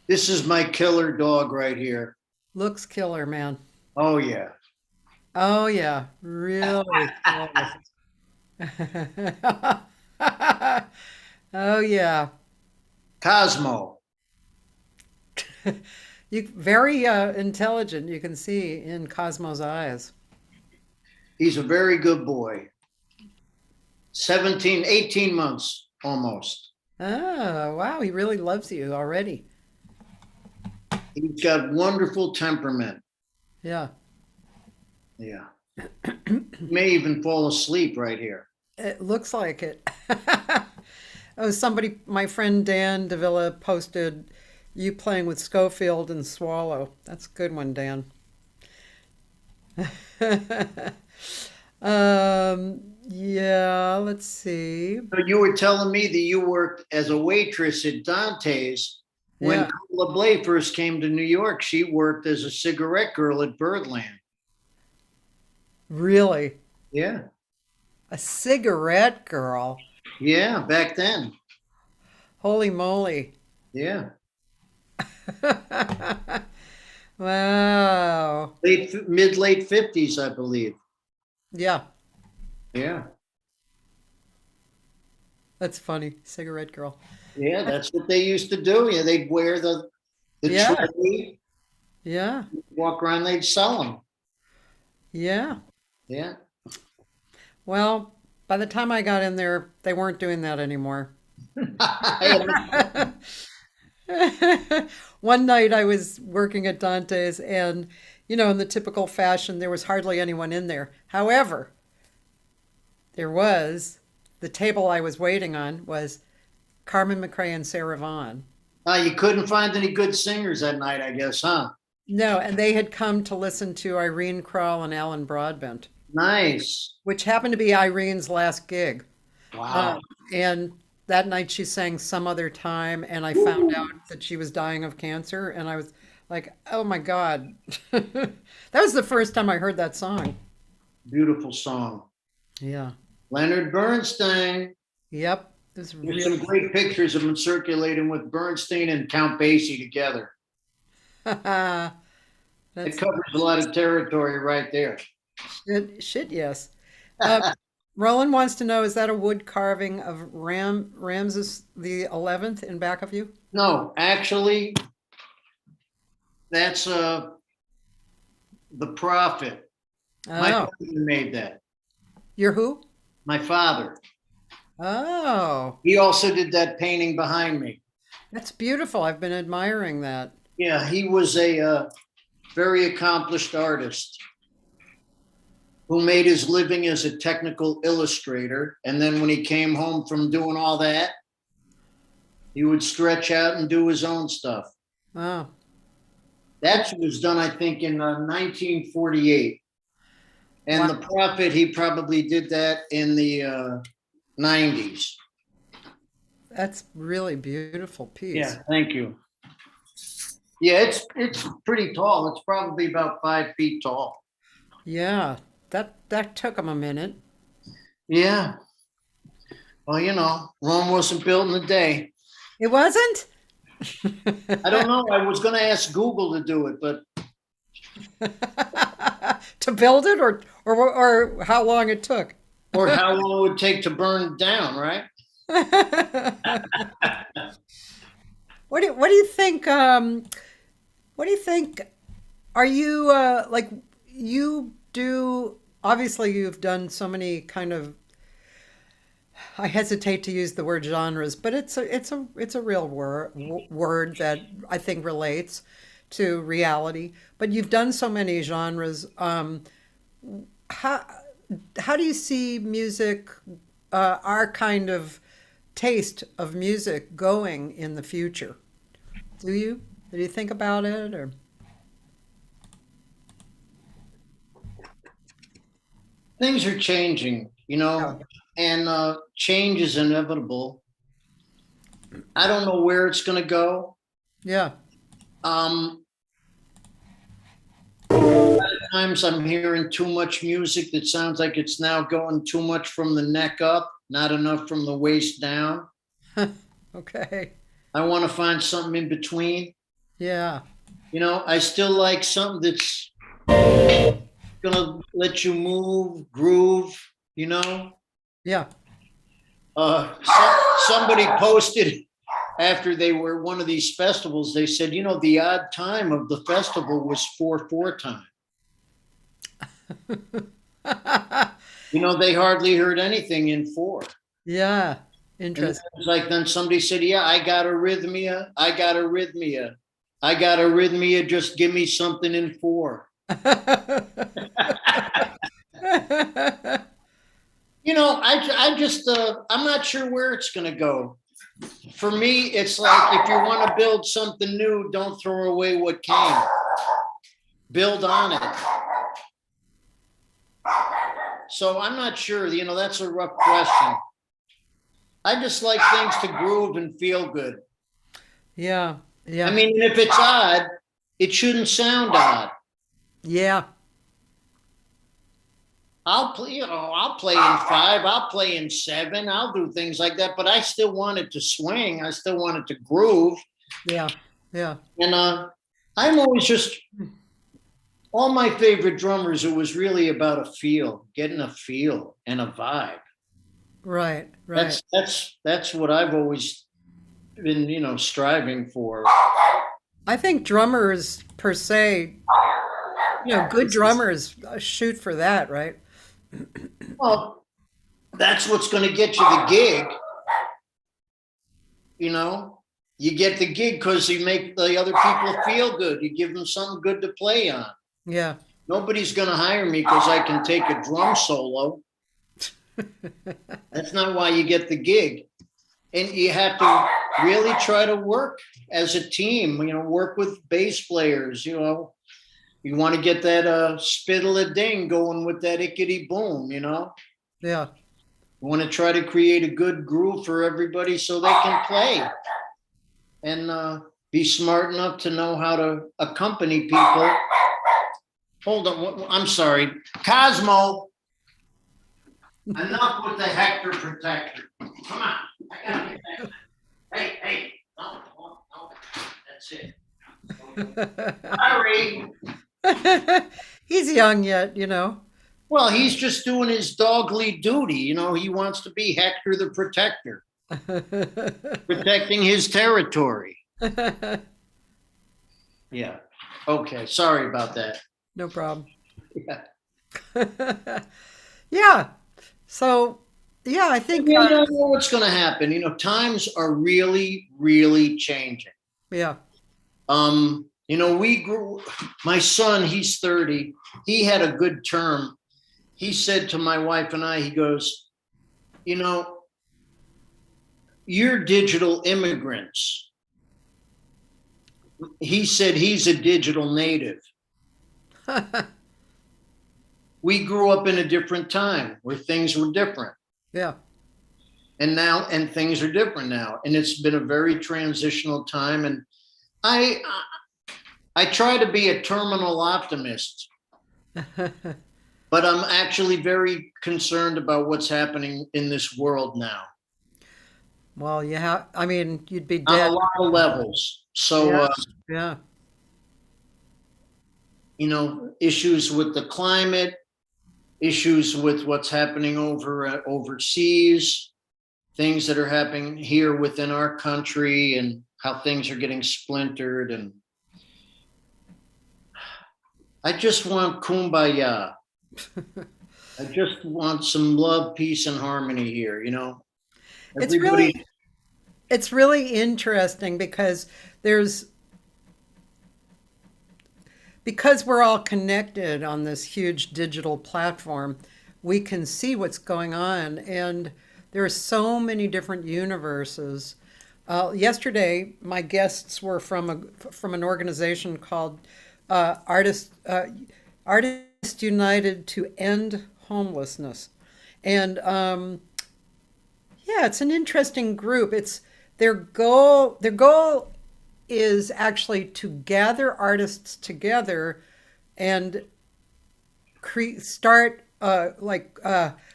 This is my killer dog right here. looks killer, man. Oh, yeah. Oh yeah, really killer. Oh yeah. Cosmo. You very intelligent. You can see in Cosmo's eyes. He's a very good boy. 17, 18 months almost. Oh wow, he really loves you already. He's got wonderful temperament. Yeah, Yeah. He may even fall asleep right here. it looks like it. Oh, somebody, my friend Dan Davila posted you playing with Scofield and Swallow. That's a good one, Dan. Yeah, let's see. So you were telling me that you worked as a waitress at Dante's. When Yeah, Carla Bley first came to New York, she worked as a cigarette girl at Birdland. really. Yeah. A cigarette girl. Yeah, back then. Holy moly. Yeah. Wow. Late 50s, I believe. Yeah, Yeah. that's funny. Cigarette girl. Yeah, that's what they used to do. Yeah, they'd wear the Yeah, tray, yeah, walk around, they'd sell them. yeah. Yeah. Well, by the time I got in there, they weren't doing that anymore. One night I was working at Dante's, and, in the typical fashion, there was hardly anyone in there. However, there was, the table I was waiting on was Carmen McRae and Sarah Vaughan. You couldn't find any good singers that night, I guess, huh? No, and they had come to listen to Irene Krall and Alan Broadbent, Nice. which happened to be Irene's last gig. Wow. And that night she sang Some Other Time, and I found out that she was dying of cancer, and I was like, oh my God. That was the first time I heard that song. Beautiful song. Yeah. Leonard Bernstein. Yep. It was There's some really great pictures of him circulating with Bernstein and Count Basie together. It that's covers a lot of territory right there. shit, yes. Uh, Roland wants to know, is that a wood carving of Ramses the 11th in back of you? No, actually, that's the Prophet. My Oh, father made that. you're who? My father. Oh, He also did that painting behind me. that's beautiful. I've been admiring that. Yeah, he was a very accomplished artist who made his living as a technical illustrator. And then when he came home from doing all that, he would stretch out and do his own stuff. Oh, That was done, I think, in 1948. And wow. the Prophet, he probably did that in the 90s. That's really beautiful piece. Yeah, thank you. Yeah, it's pretty tall. It's probably about 5 feet tall. Yeah, that took him a minute. Yeah. Well, Rome wasn't built in a day. It wasn't? I don't know. I was going to ask Google to do it, but To build it, or how long it took? or how long it would take to burn it down, right? What do you think? What do you think? Are you like you do? Obviously, you've done so many kind of. I hesitate to use the word genres, but it's a real word that I think relates to reality. But you've done so many genres. How how do you see music, our kind of taste of music going in the future? Do you? Do you think about it or? Things are changing, Oh, and change is inevitable. I don't know where it's going to go. yeah, Um, Times I'm hearing too much music that sounds like it's now going too much from the neck up, not enough from the waist down. okay, I want to find something in between. yeah, I still like something that's gonna let you move, groove. You know, yeah. somebody posted after they were one of these festivals. They said, the odd time of the festival was 4/4 time. They hardly heard anything in 4. Yeah, And interesting. it's like then somebody said, "Yeah, I got arrhythmia. I got arrhythmia. I got arrhythmia. Just give me something in 4." I just I'm not sure where it's going to go. For me, it's like if you want to build something new, don't throw away what came. Build on it. So I'm not sure. That's a rough question. I just like things to groove and feel good. Yeah, I yeah, mean, if it's odd, it shouldn't sound odd. yeah, I'll play in 5, I'll play in 7, I'll do things like that, but I still want it to swing. I still want it to groove. yeah, yeah. And I'm always just all my favorite drummers, it was really about a feel, getting a feel and a vibe. Right, right. That's what I've always been, striving for. I think drummers per se, good drummers shoot for that, right? Well, that's what's going to get you the gig. You get the gig because you make the other people feel good. You give them something good to play on. Yeah. Nobody's going to hire me because I can take a drum solo. That's not why you get the gig. And you have to really try to work as a team, work with bass players, you want to get that spittle a ding going with that ickety boom, Yeah. You want to try to create a good groove for everybody so they can play and be smart enough to know how to accompany people. Hold on, I'm sorry. Cosmo, enough with the Hector protector. Come on, I gotta get that. Hey, no, that's it. Sorry. He's young yet, Well, he's just doing his dogly duty. He wants to be Hector the protector, protecting his territory. Yeah. Okay. Sorry about that. No problem. Yeah. Yeah. So, yeah, I think, We don't know what's going to happen. Times are really, really changing. yeah. We grew, my son, he's 30. He had a good term. He said to my wife and I, he goes, you're digital immigrants. He said he's a digital native. We grew up in a different time where things were different. Yeah. And things are different now. And it's been a very transitional time. And I try to be a terminal optimist, but I'm actually very concerned about what's happening in this world now Well, I mean, you'd be on a dead. lot of levels. So, Yeah, yeah, issues with the climate, issues with what's happening overseas, things that are happening here within our country, and how things are getting splintered. And I just want kumbaya. I just want some love, peace, and harmony here. it's Everybody. really it's really interesting because there's because we're all connected on this huge digital platform, we can see what's going on, and there are so many different universes. Yesterday, my guests were from an organization called Artists United to End Homelessness, and yeah, it's an interesting group. It's their goal. Their goal is actually to gather artists together and start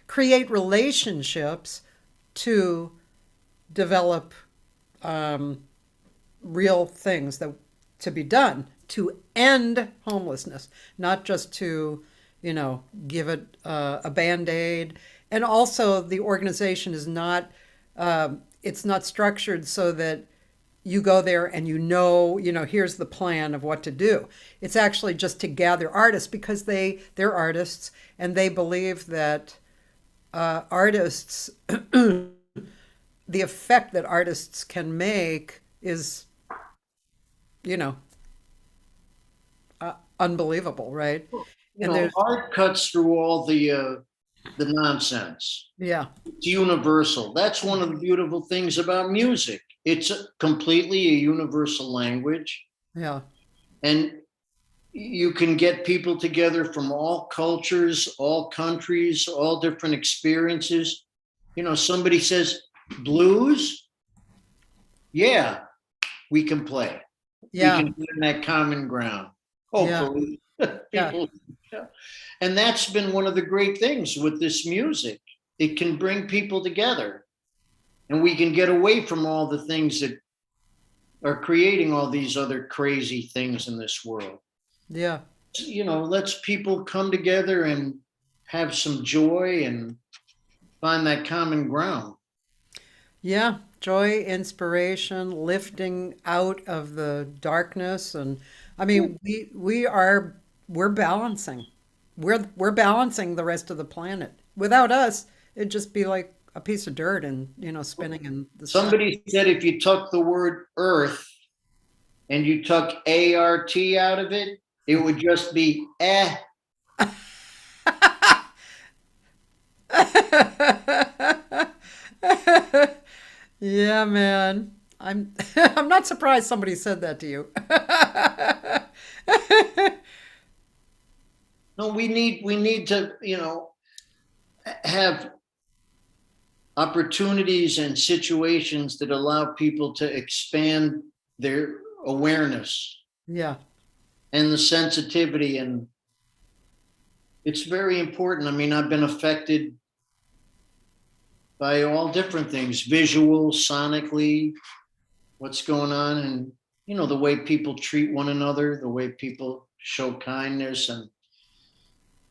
create relationships to develop real things that to be done to end homelessness, not just to give it a band-aid. And also the organization is not it's not structured so that you go there and here's the plan of what to do. It's actually just to gather artists because they're artists, and they believe that artists the effect that artists can make is unbelievable, right? And there's Art cuts through all the nonsense. yeah, It's universal. That's one of the beautiful things about music. It's completely a universal language, yeah, and you can get people together from all cultures, all countries, all different experiences. Somebody says blues, yeah, we can play. yeah, We can find that common ground. yeah, Hopefully, yeah, people. Yeah. And that's been one of the great things with this music. It can bring people together, and we can get away from all the things that are creating all these other crazy things in this world. yeah. Let's people come together and have some joy and find that common ground. Yeah, joy, inspiration, lifting out of the darkness, and I mean, we're balancing. We're balancing the rest of the planet. Without us, it'd just be like a piece of dirt and spinning in the sun. Somebody said if you took the word earth and you took ART out of it, it would just be eh. Yeah, man. I'm not surprised somebody said that to you. No, we need to, have opportunities and situations that allow people to expand their awareness Yeah, and the sensitivity. And it's very important. I mean, I've been affected by all different things, visual, sonically, what's going on, and the way people treat one another, the way people show kindness, and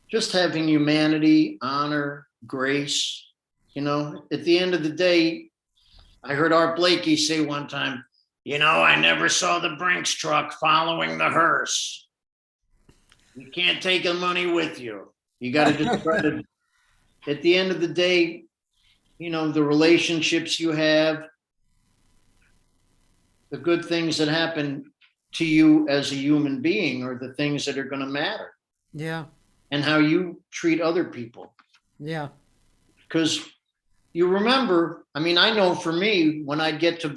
just having humanity, honor, grace. At the end of the day, I heard Art Blakey say one time, I never saw the Brinks truck following the hearse. You can't take the money with you. You got to just try to, at the end of the day, the relationships you have, the good things that happen to you as a human being are the things that are going to matter, yeah, and how you treat other people. yeah, Because you remember, I mean, I know for me, when I get to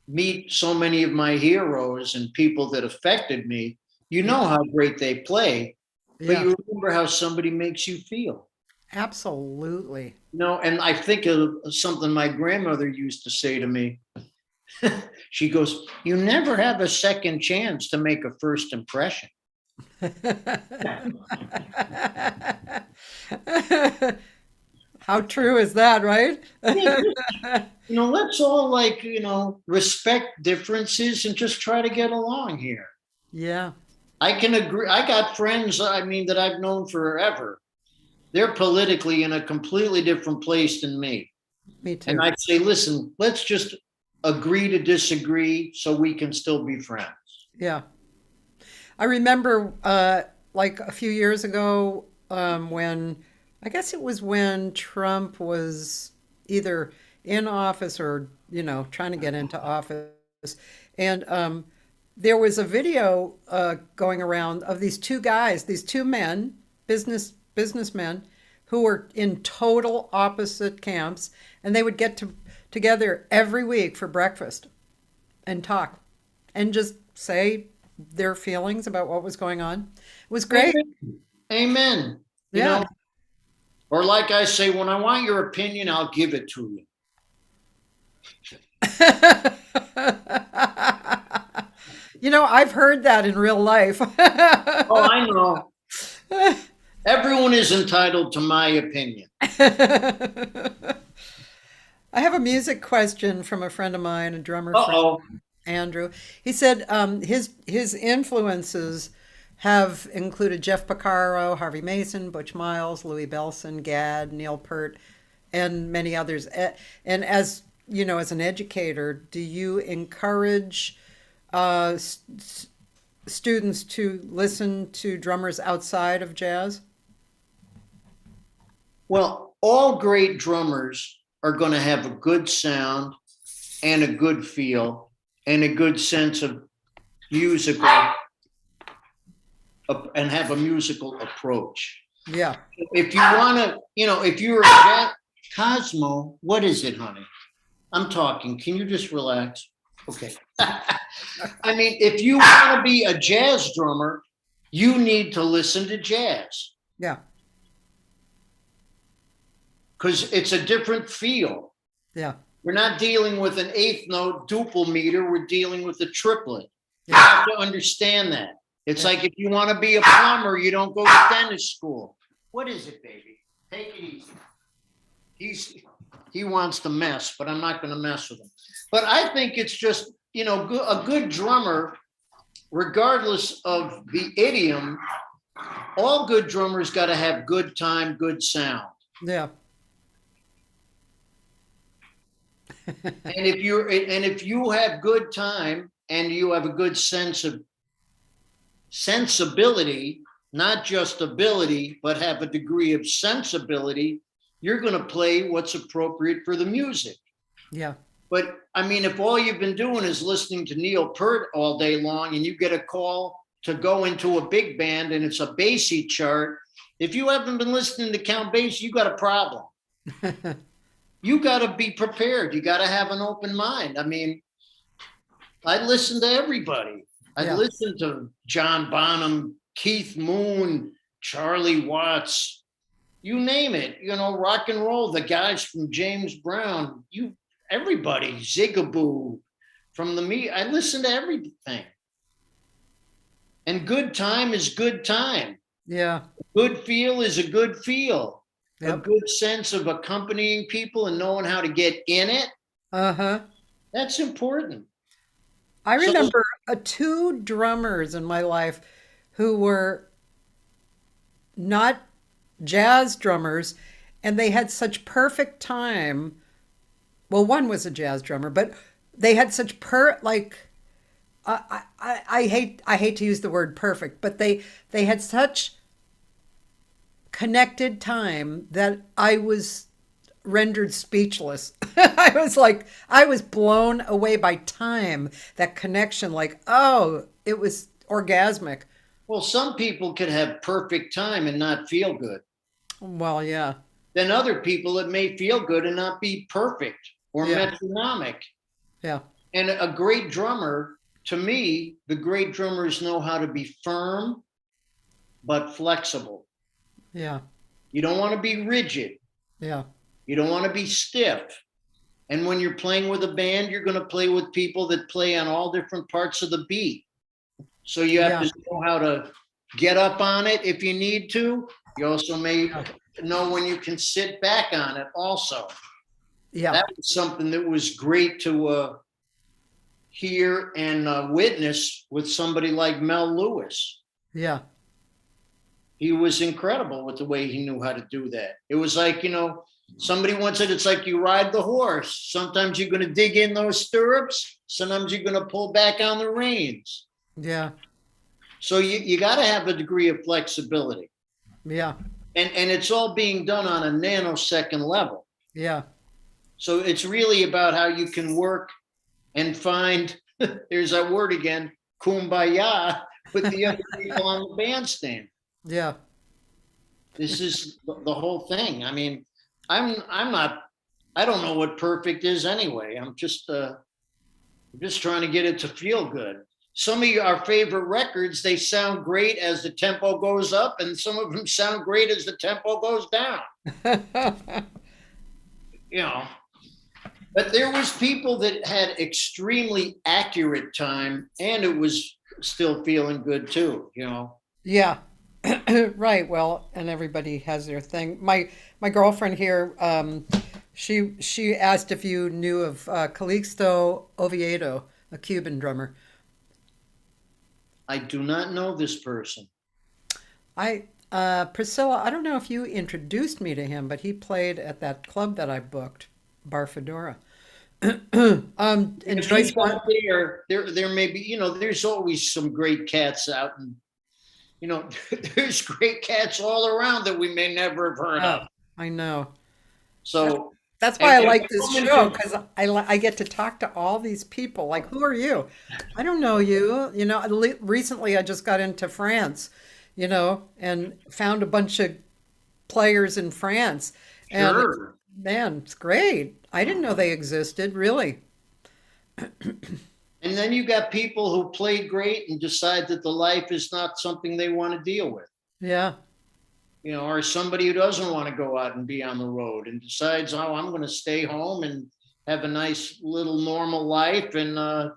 meet so many of my heroes and people that affected me, how great they play, but yeah. you remember how somebody makes you feel. Absolutely. And I think of something my grandmother used to say to me. She goes, "You never have a second chance to make a first impression." How true is that, right? Let's all respect differences and just try to get along here. Yeah. I can agree. I got friends, that I've known forever. They're politically in a completely different place than me. Me too. And I'd say, listen, let's just agree to disagree so we can still be friends. Yeah. I remember like a few years ago when I guess it was when Trump was either in office or, trying to get into office. And there was a video going around of these two guys, these two men, businessmen, who were in total opposite camps, and they would get together every week for breakfast and talk and just say their feelings about what was going on. It was great. Amen. Yeah. Or like I say, when I want your opinion, I'll give it to you. I've heard that in real life. Oh, I know. Everyone is entitled to my opinion. I have a music question from a friend of mine, a drummer friend, Andrew. He said his influences have included Jeff Porcaro, Harvey Mason, Butch Miles, Louis Bellson, Gadd, Neil Peart, and many others. And as as an educator, do you encourage students to listen to drummers outside of jazz? Well, all great drummers are going to have a good sound and a good feel and a good sense of musical and have a musical approach. Yeah. If you want to, if you're a jazz, Cosmo, what is it, honey? I'm talking. Can you just relax? Okay. If you want to be a jazz drummer, you need to listen to jazz. Yeah. Because it's a different feel. Yeah. We're not dealing with an eighth note duple meter. We're dealing with a triplet. Yeah. You have to understand that. It's like if you want to be a plumber, you don't go to dentist school. What is it, baby? Take it easy. He wants to mess, but I'm not going to mess with him. But I think it's just, a good drummer, regardless of the idiom, all good drummers got to have good time, good sound. Yeah. And if you have good time and you have a good sense of sensibility, not just ability, but have a degree of sensibility, you're going to play what's appropriate for the music. Yeah. But if all you've been doing is listening to Neil Peart all day long and you get a call to go into a big band and it's a Basie chart, if you haven't been listening to Count Basie, you got a problem. You got to be prepared. You got to have an open mind. I listen to everybody. I listened to John Bonham, Keith Moon, Charlie Watts, you name it, rock and roll, the guys from James Brown, everybody, Zigaboo, I listen to everything. And good time is good time. Yeah. Good feel is a good feel. Yep. A good sense of accompanying people and knowing how to get in it. Uh-huh. That's important. I remember two drummers in my life who were not jazz drummers, and they had such perfect time. Well, one was a jazz drummer, but they had such I hate to use the word perfect, but they had such connected time that I was rendered speechless. I was blown away by time, that connection, it was orgasmic. Well, some people could have perfect time and not feel good. Well, yeah. Then other people, it may feel good and not be perfect or metronomic. Yeah. And a great drummer, to me, the great drummers know how to be firm, but flexible. Yeah. You don't want to be rigid. Yeah. You don't want to be stiff. And when you're playing with a band, you're going to play with people that play on all different parts of the beat. So you have to know how to get up on it if you need to. You also may know when you can sit back on it also. Yeah. That was something that was great to hear and witness with somebody like Mel Lewis. Yeah. He was incredible with the way he knew how to do that. It was like, somebody once said, it's like you ride the horse. Sometimes you're going to dig in those stirrups. Sometimes you're going to pull back on the reins. Yeah. So you got to have a degree of flexibility. Yeah. And it's all being done on a nanosecond level. Yeah. So it's really about how you can work and find, there's that word again, kumbaya with the other people on the bandstand. Yeah. This is the whole thing. I mean, I don't know what perfect is anyway. I'm just trying to get it to feel good. Some of our favorite records, they sound great as the tempo goes up, and some of them sound great as the tempo goes down. But there was people that had extremely accurate time, and it was still feeling good too, Yeah. Right. Well, and everybody has their thing. My girlfriend here, she asked if you knew of Calixto Oviedo, a Cuban drummer. I do not know this person. Priscilla, I don't know if you introduced me to him, but he played at that club that I booked, Bar Fedora. And If Joyce, he's out there may be, there's always some great cats out, and there's great cats all around that we may never have heard of. I know. So That's why I like this show, because I get to talk to all these people. Like, who are you? I don't know you. Recently I just got into France, and found a bunch of players in France. And sure. man, it's great. I didn't know they existed, really. And then you got people who play great and decide that the life is not something they want to deal with. Yeah. Or somebody who doesn't want to go out and be on the road and decides, oh, I'm going to stay home and have a nice little normal life and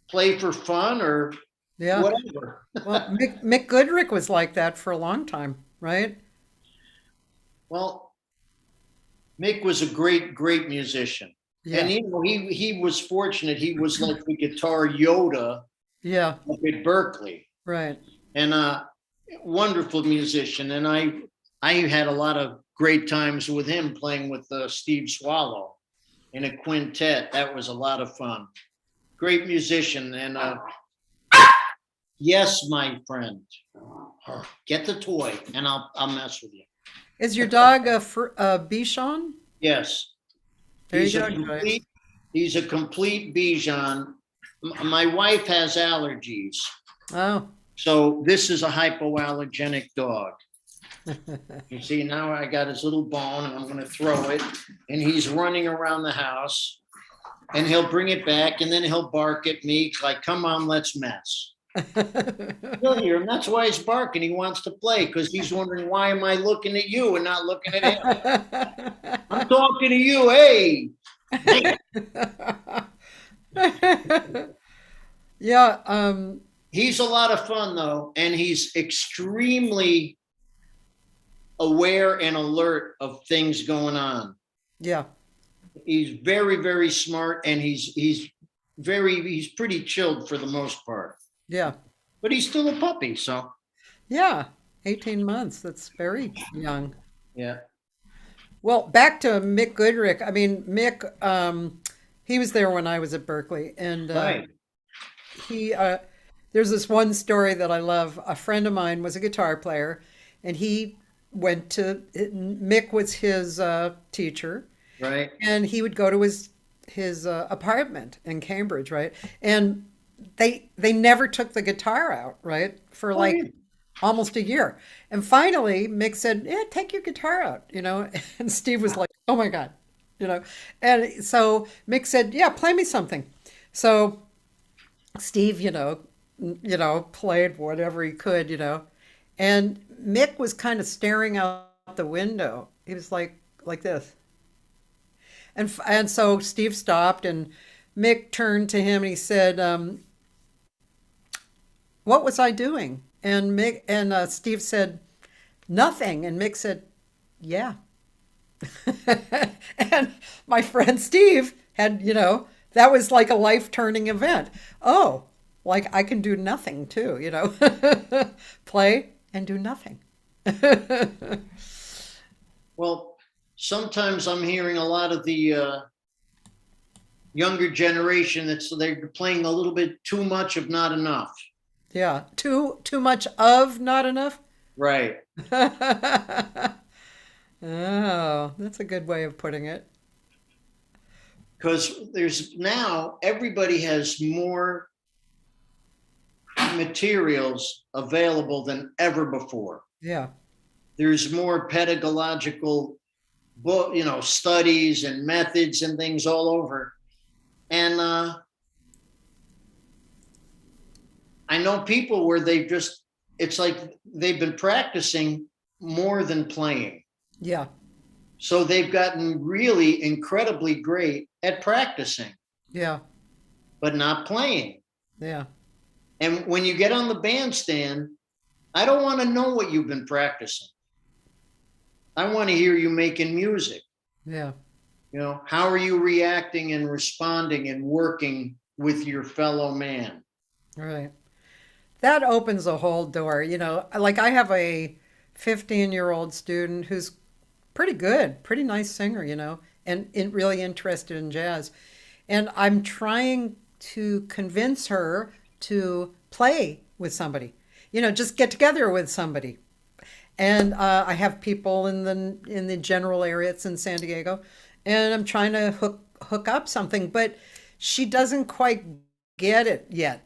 play for fun or whatever. Well, Mick Goodrick was like that for a long time, right? Well, Mick was a great, great musician. Yeah. And he was fortunate. He was like the guitar Yoda Yeah. up at Berkeley. Right. And wonderful musician. And I had a lot of great times with him playing with Steve Swallow in a quintet. That was a lot of fun. Great musician. And yes, my friend, get the toy and I'll mess with you. Is your dog a Bichon? Yes. He's a complete Bichon. My wife has allergies. Oh. So this is a hypoallergenic dog. You see, now I got his little bone and I'm going to throw it, and he's running around the house, and he'll bring it back and then he'll bark at me like, come on, let's mess. You'll hear him. That's why he's barking. He wants to play because he's wondering, why am I looking at you and not looking at him? I'm talking to you. Hey. Yeah. He's a lot of fun, though, and he's extremely aware and alert of things going on. Yeah. He's very, very smart, and he's pretty chilled for the most part. Yeah. But he's still a puppy, so. Yeah. 18 months. That's very young. Yeah. Well, back to Mick Goodrick. I mean, Mick, he was there when I was at Berkeley, and Right. there's this one story that I love. A friend of mine was a guitar player, and Mick was his teacher, Right. and he would go to his apartment in Cambridge, right? And they never took the guitar out, right, for like almost a year. And finally, Mick said, "Yeah, take your guitar out," And Steve was like, "Oh my God," And so Mick said, "Yeah, play me something." So Steve, played whatever he could, and Mick was kind of staring out the window. He was like this. And so Steve stopped, and Mick turned to him and he said, "What was I doing?" And Mick and Steve said, "Nothing." And Mick said, "Yeah." And my friend Steve had, that was like a life turning event. Oh, like I can do nothing too, play and do nothing. Well, sometimes I'm hearing a lot of the younger generation that's they're playing a little bit too much of not enough. Yeah, too much of not enough. Right. Oh, that's a good way of putting it. Because there's now everybody has more materials available than ever before. Yeah, There's more pedagogical book, studies and methods and things all over. And I know people where it's like they've been practicing more than playing. yeah, So they've gotten really incredibly great at practicing, yeah, but not playing. yeah, And when you get on the bandstand, I don't want to know what you've been practicing. I want to hear you making music. yeah. How are you reacting and responding and working with your fellow man? Right. That opens a whole door. Like I have a 15-year-old student who's pretty good, pretty nice singer, and really interested in jazz. And I'm trying to convince her to play with somebody, just get together with somebody. And I have people in the general area. It's in San Diego, and I'm trying to hook up something, but she doesn't quite get it yet,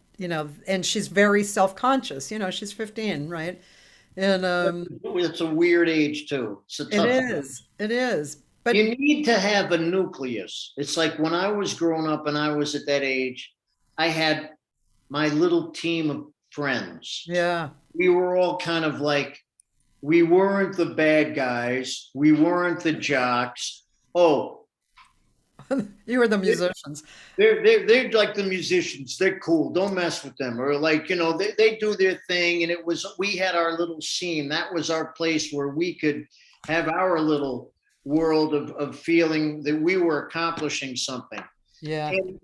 and she's very self-conscious. She's 15, right? And It's a weird age too. It's a it tough. is. But You need to have a nucleus. It's like when I was growing up and I was at that age, I had my little team of friends. yeah, We were all kind of like, we weren't the bad guys. We weren't the jocks. Oh, you were the musicians. they're like the musicians. They're cool. Don't mess with them. Or like, they do their thing. And we had our little scene. That was our place where we could have our little world of feeling that we were accomplishing something. Yeah, And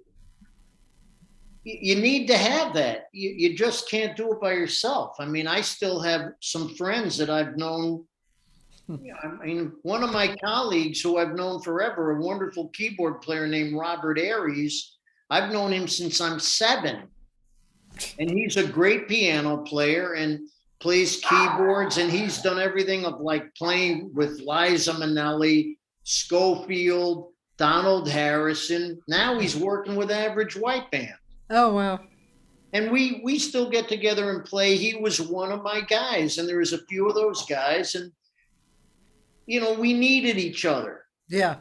you need to have that. You just can't do it by yourself. I mean, I still have some friends that I've known. One of my colleagues who I've known forever, a wonderful keyboard player named Robert Aries, I've known him since I'm 7. And he's a great piano player and plays keyboards. And he's done everything of like playing with Liza Minnelli, Scofield, Donald Harrison. Now he's working with Average White Band. oh wow, And we still get together and play. He was one of my guys, and there was a few of those guys, and we needed each other. yeah,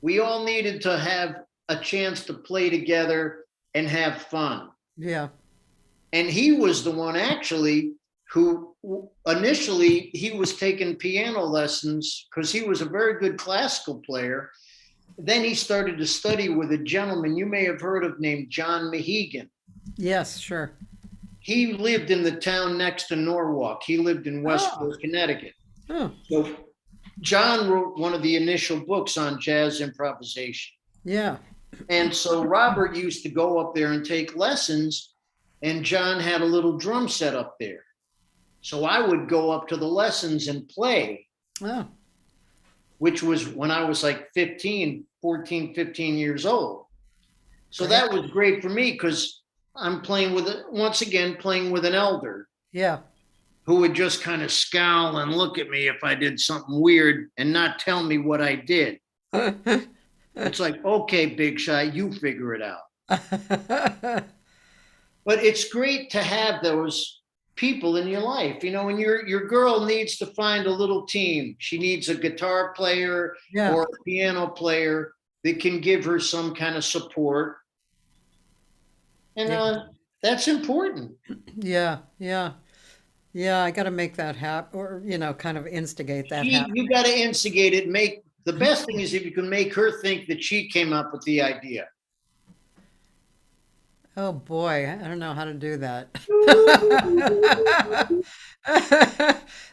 We all needed to have a chance to play together and have fun. yeah, And he was the one actually who initially he was taking piano lessons because he was a very good classical player. Then he started to study with a gentleman you may have heard of named John Mahegan. yes, sure. He lived in the town next to Norwalk. He lived in Westport, Connecticut. Oh, So John wrote one of the initial books on jazz improvisation. yeah, And so Robert used to go up there and take lessons, and John had a little drum set up there. So I would go up to the lessons and play, oh, which was when I was like 15 years old. So Great. that was great for me because I'm playing with an elder yeah, who would just kind of scowl and look at me if I did something weird and not tell me what I did. It's like, okay, big shot, you figure it out. But it's great to have those people in your life, and your girl needs to find a little team. She needs a guitar player yeah, or a piano player that can give her some kind of support. And that's important. yeah, yeah, yeah. I got to make that happen, or kind of instigate that happen. You got to instigate it, make The best thing is if you can make her think that she came up with the idea. Oh boy, I don't know how to do that.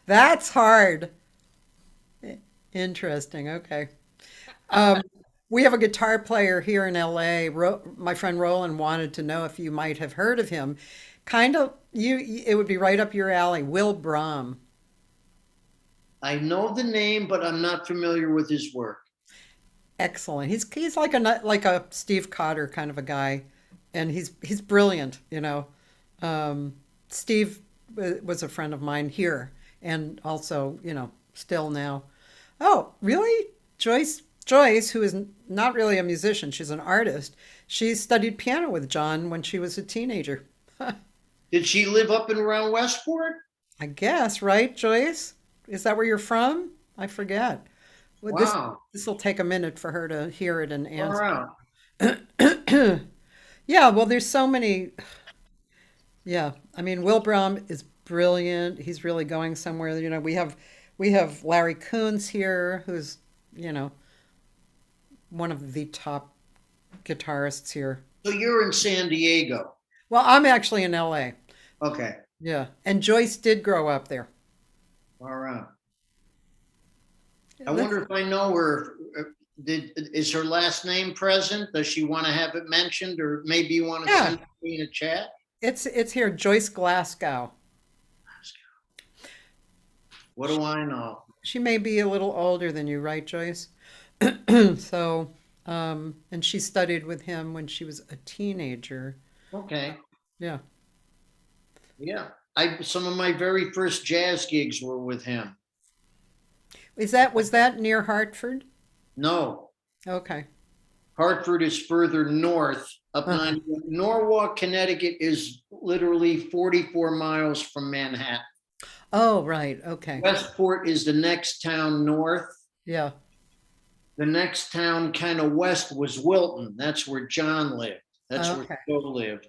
That's hard. Interesting. Okay. Um, we have a guitar player here in LA. My friend Roland wanted to know if you might have heard of him. Kind of, it would be right up your alley. Will Brom. I know the name, but I'm not familiar with his work. Excellent. He's like a Steve Cotter kind of a guy, and he's brilliant. Steve was a friend of mine here, and also still now. Oh, really? Joyce, who is not really a musician, she's an artist. She studied piano with John when she was a teenager. Did she live up and around Westport? I guess, right, Joyce? Is that where you're from? I forget. Well, Wow. this will take a minute for her to hear it and Far answer. out. Yeah, well, there's so many. Yeah, I mean, Wilbram is brilliant. He's really going somewhere. We have Larry Coons here, who's you know one of the top guitarists here. So you're in San Diego. Well, I'm actually in LA. Okay. Yeah, and Joyce did grow up there. All right. I wonder if I know her. Is her last name present? Does she want to have it mentioned, or maybe you want to Yeah, send it to me in a chat? it's here, Joyce Glasgow. What do I know? She may be a little older than you, right, Joyce? So, and she studied with him when she was a teenager. Okay. Yeah. Yeah. Some of my very first jazz gigs were with him. Was that near Hartford? No, Okay. Hartford is further north, up Uh-huh. 90. Norwalk, Connecticut is literally 44 miles from Manhattan. Oh, right. Okay. Westport is the next town north. Yeah. The next town kind of west was Wilton. That's where John lived. That's where Okay. Joe lived.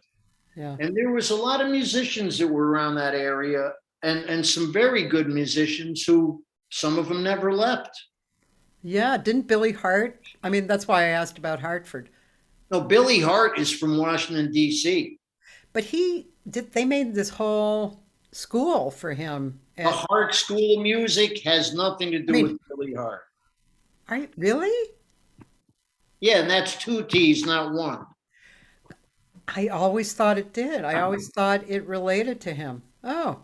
Yeah. And there was a lot of musicians that were around that area, and some very good musicians who some of them never left. Yeah. Didn't Billy Hart? I mean, that's why I asked about Hartford. No, Billy Hart is from Washington, D.C. But they made this whole school for him. The Hart School of Music has nothing to I do mean, with Billy Hart. really? Yeah, and that's two T's, not one. I always thought it did. I always thought it related to him. Oh.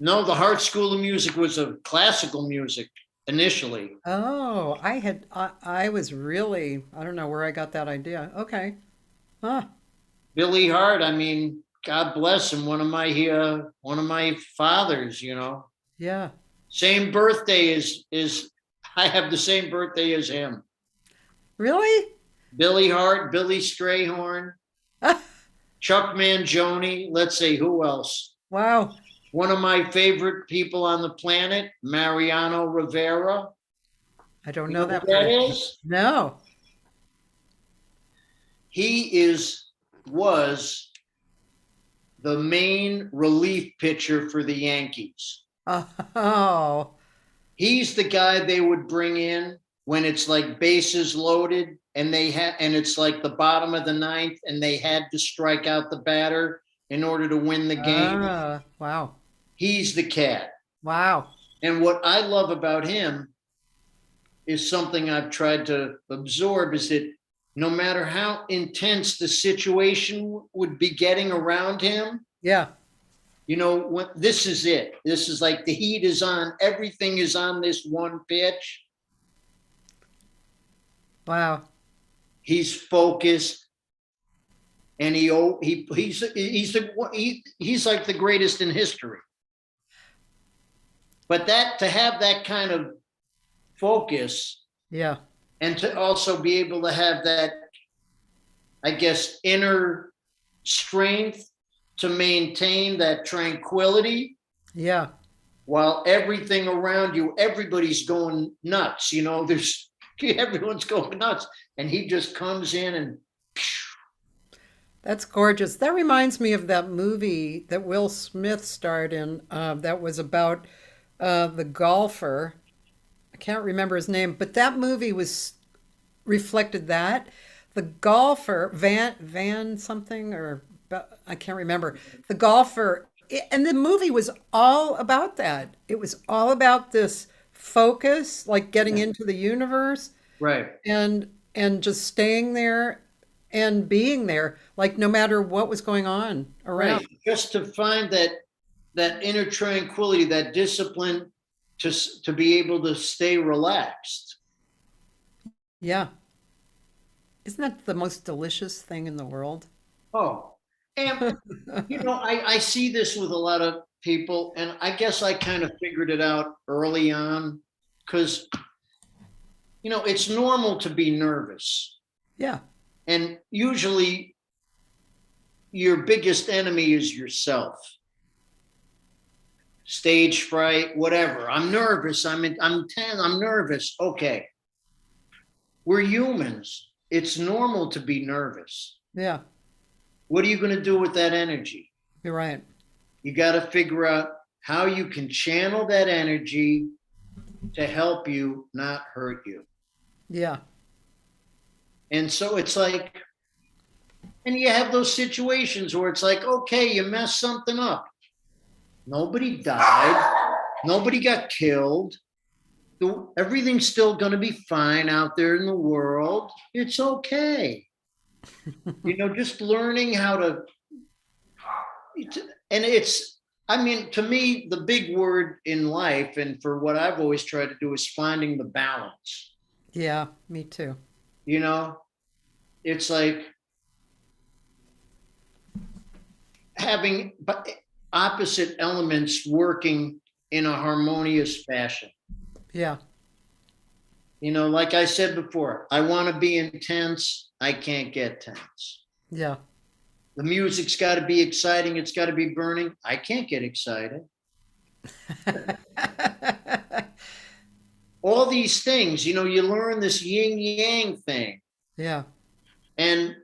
No, the Hart School of Music was a classical music initially. Oh, I was really, I don't know where I got that idea. Okay. Huh. Billy Hart, I mean, God bless him, one of my fathers, Yeah. Same birthday is I have the same birthday as him. Really? Billy Hart, Billy Strayhorn, Chuck Mangione, let's say who else? Wow. One of my favorite people on the planet, Mariano Rivera. I don't You know know who that that person. is? No. He was the main relief pitcher for the Yankees. Oh. He's the guy they would bring in when it's like bases loaded and it's like the bottom of the ninth and they had to strike out the batter in order to win the game. Wow. He's the cat. Wow. And what I love about him is something I've tried to absorb is that no matter how intense the situation would be getting around him, Yeah. this is it. This is like the heat is on. Everything is on this one pitch. Wow. He's focused, and he's like the greatest in history. But to have that kind of focus, Yeah. and to also be able to have that, I guess, inner strength to maintain that tranquility Yeah. while everything around you, everybody's going nuts. Everyone's going nuts. And he just comes in and That's gorgeous. That reminds me of that movie that Will Smith starred in that was about the golfer. I can't remember his name, but that movie was reflected that. The golfer, Van something, or I can't remember. The golfer, and the movie was all about that. It was all about this focus, like getting into the universe Right. and just staying there and being there, like no matter what was going on around. Right. Just to find that inner tranquility, that discipline to be able to stay relaxed. Yeah. Isn't that the most delicious thing in the world? Oh, and I see this with a lot of people, and I guess I kind of figured it out early on because it's normal to be nervous. Yeah. And usually your biggest enemy is yourself. Stage fright, whatever. I'm nervous. I'm 10. I'm nervous. Okay. We're humans. It's normal to be nervous. Yeah. What are you going to do with that energy? You're right. You got to figure out how you can channel that energy to help you, not hurt you. Yeah. And so it's like, and you have those situations where it's like, okay, you messed something up. Nobody died. Nobody got killed. Everything's still going to be fine out there in the world. It's okay. Just learning how to, and to me, the big word in life, and for what I've always tried to do, is finding the balance. Yeah, me too. It's like having opposite elements working in a harmonious fashion. Yeah. Like I said before, I want to be intense. I can't get tense. Yeah. The music's got to be exciting. It's got to be burning. I can't get excited. All these things, you learn this yin yang thing. Yeah. And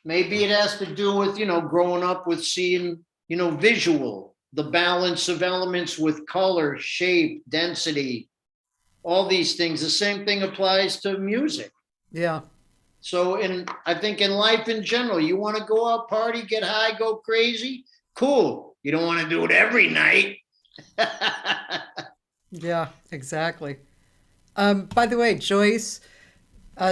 maybe it has to do with, growing up with seeing, visual, the balance of elements with color, shape, density, all these things. The same thing applies to music. Yeah. So I think in life in general, you want to go out, party, get high, go crazy. Cool. You don't want to do it every night. Yeah, exactly. By the way, Joyce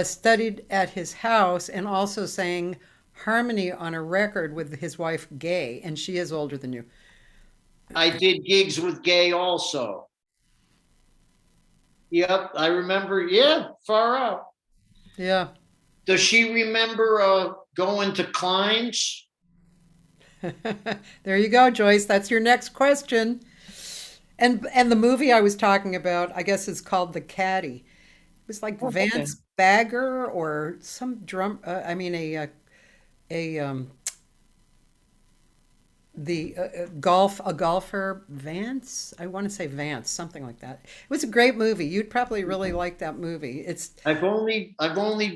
studied at his house and also sang harmony on a record with his wife, Gay, and she is older than you. I did gigs with Gay also. Yep, I remember. Yeah, far out. Yeah. Does she remember going to Klein's? There you go, Joyce. That's your next question. And the movie I was talking about, I guess, is called The Caddy. It was like Vance Bagger or some drum. A golfer, Vance. I want to say Vance, something like that. It was a great movie. You'd probably really like that movie. I've only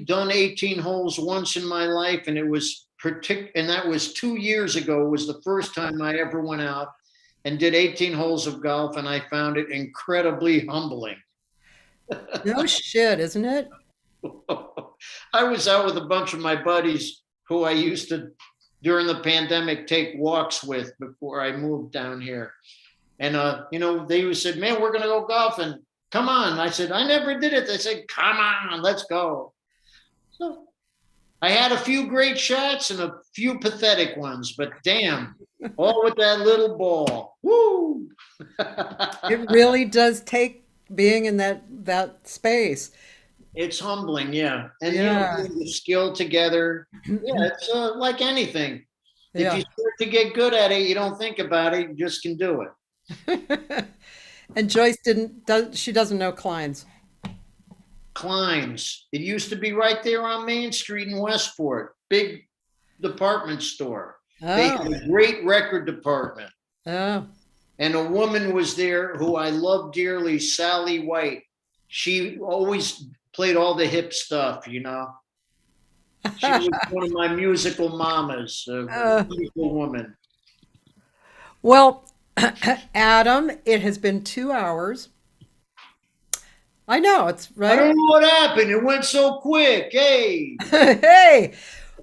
done 18 holes once in my life, and it was and that was 2 years ago. It was the first time I ever went out and did 18 holes of golf, and I found it incredibly humbling. No shit, isn't it? I was out with a bunch of my buddies who I used to, during the pandemic, take walks with before I moved down here. And, they said, man, we're going to go golfing. Come on. I said, I never did it. They said, come on, let's go. So I had a few great shots and a few pathetic ones, but damn, all with that little ball. Woo! It really does take being in that space. It's humbling, yeah. And Yeah. the skill together. Yeah, it's like anything. Yeah. If you start to get good at it, you don't think about it, you just can do it. And Joyce she doesn't know Klein's. Klein's. It used to be right there on Main Street in Westport. Big department store. They had Oh, a great record department. oh, And a woman was there who I love dearly, Sally White. She always played all the hip stuff, She was one of my musical mamas, a beautiful woman. well, Adam, it has been 2 hours. I know, it's I right. don't know what happened. It went so quick. Hey, Hey,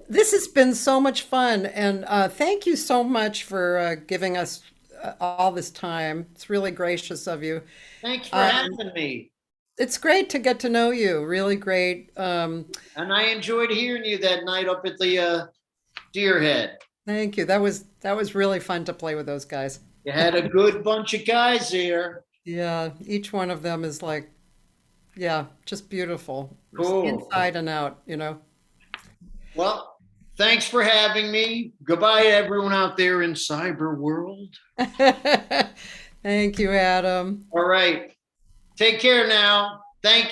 this has been so much fun, and thank you so much for giving us all this time. It's really gracious of you. thanks for Um, having me. it's great to get to know you. Really great. And I enjoyed hearing you that night up at the Deer Head. Thank you. That was really fun to play with those guys. You had a good bunch of guys there. Yeah, each one of them is like, yeah, just beautiful, just Cool. inside and out, you know. Well, thanks for having me. Goodbye, everyone out there in cyber world. Thank you, Adam. All right. Take care now. Thank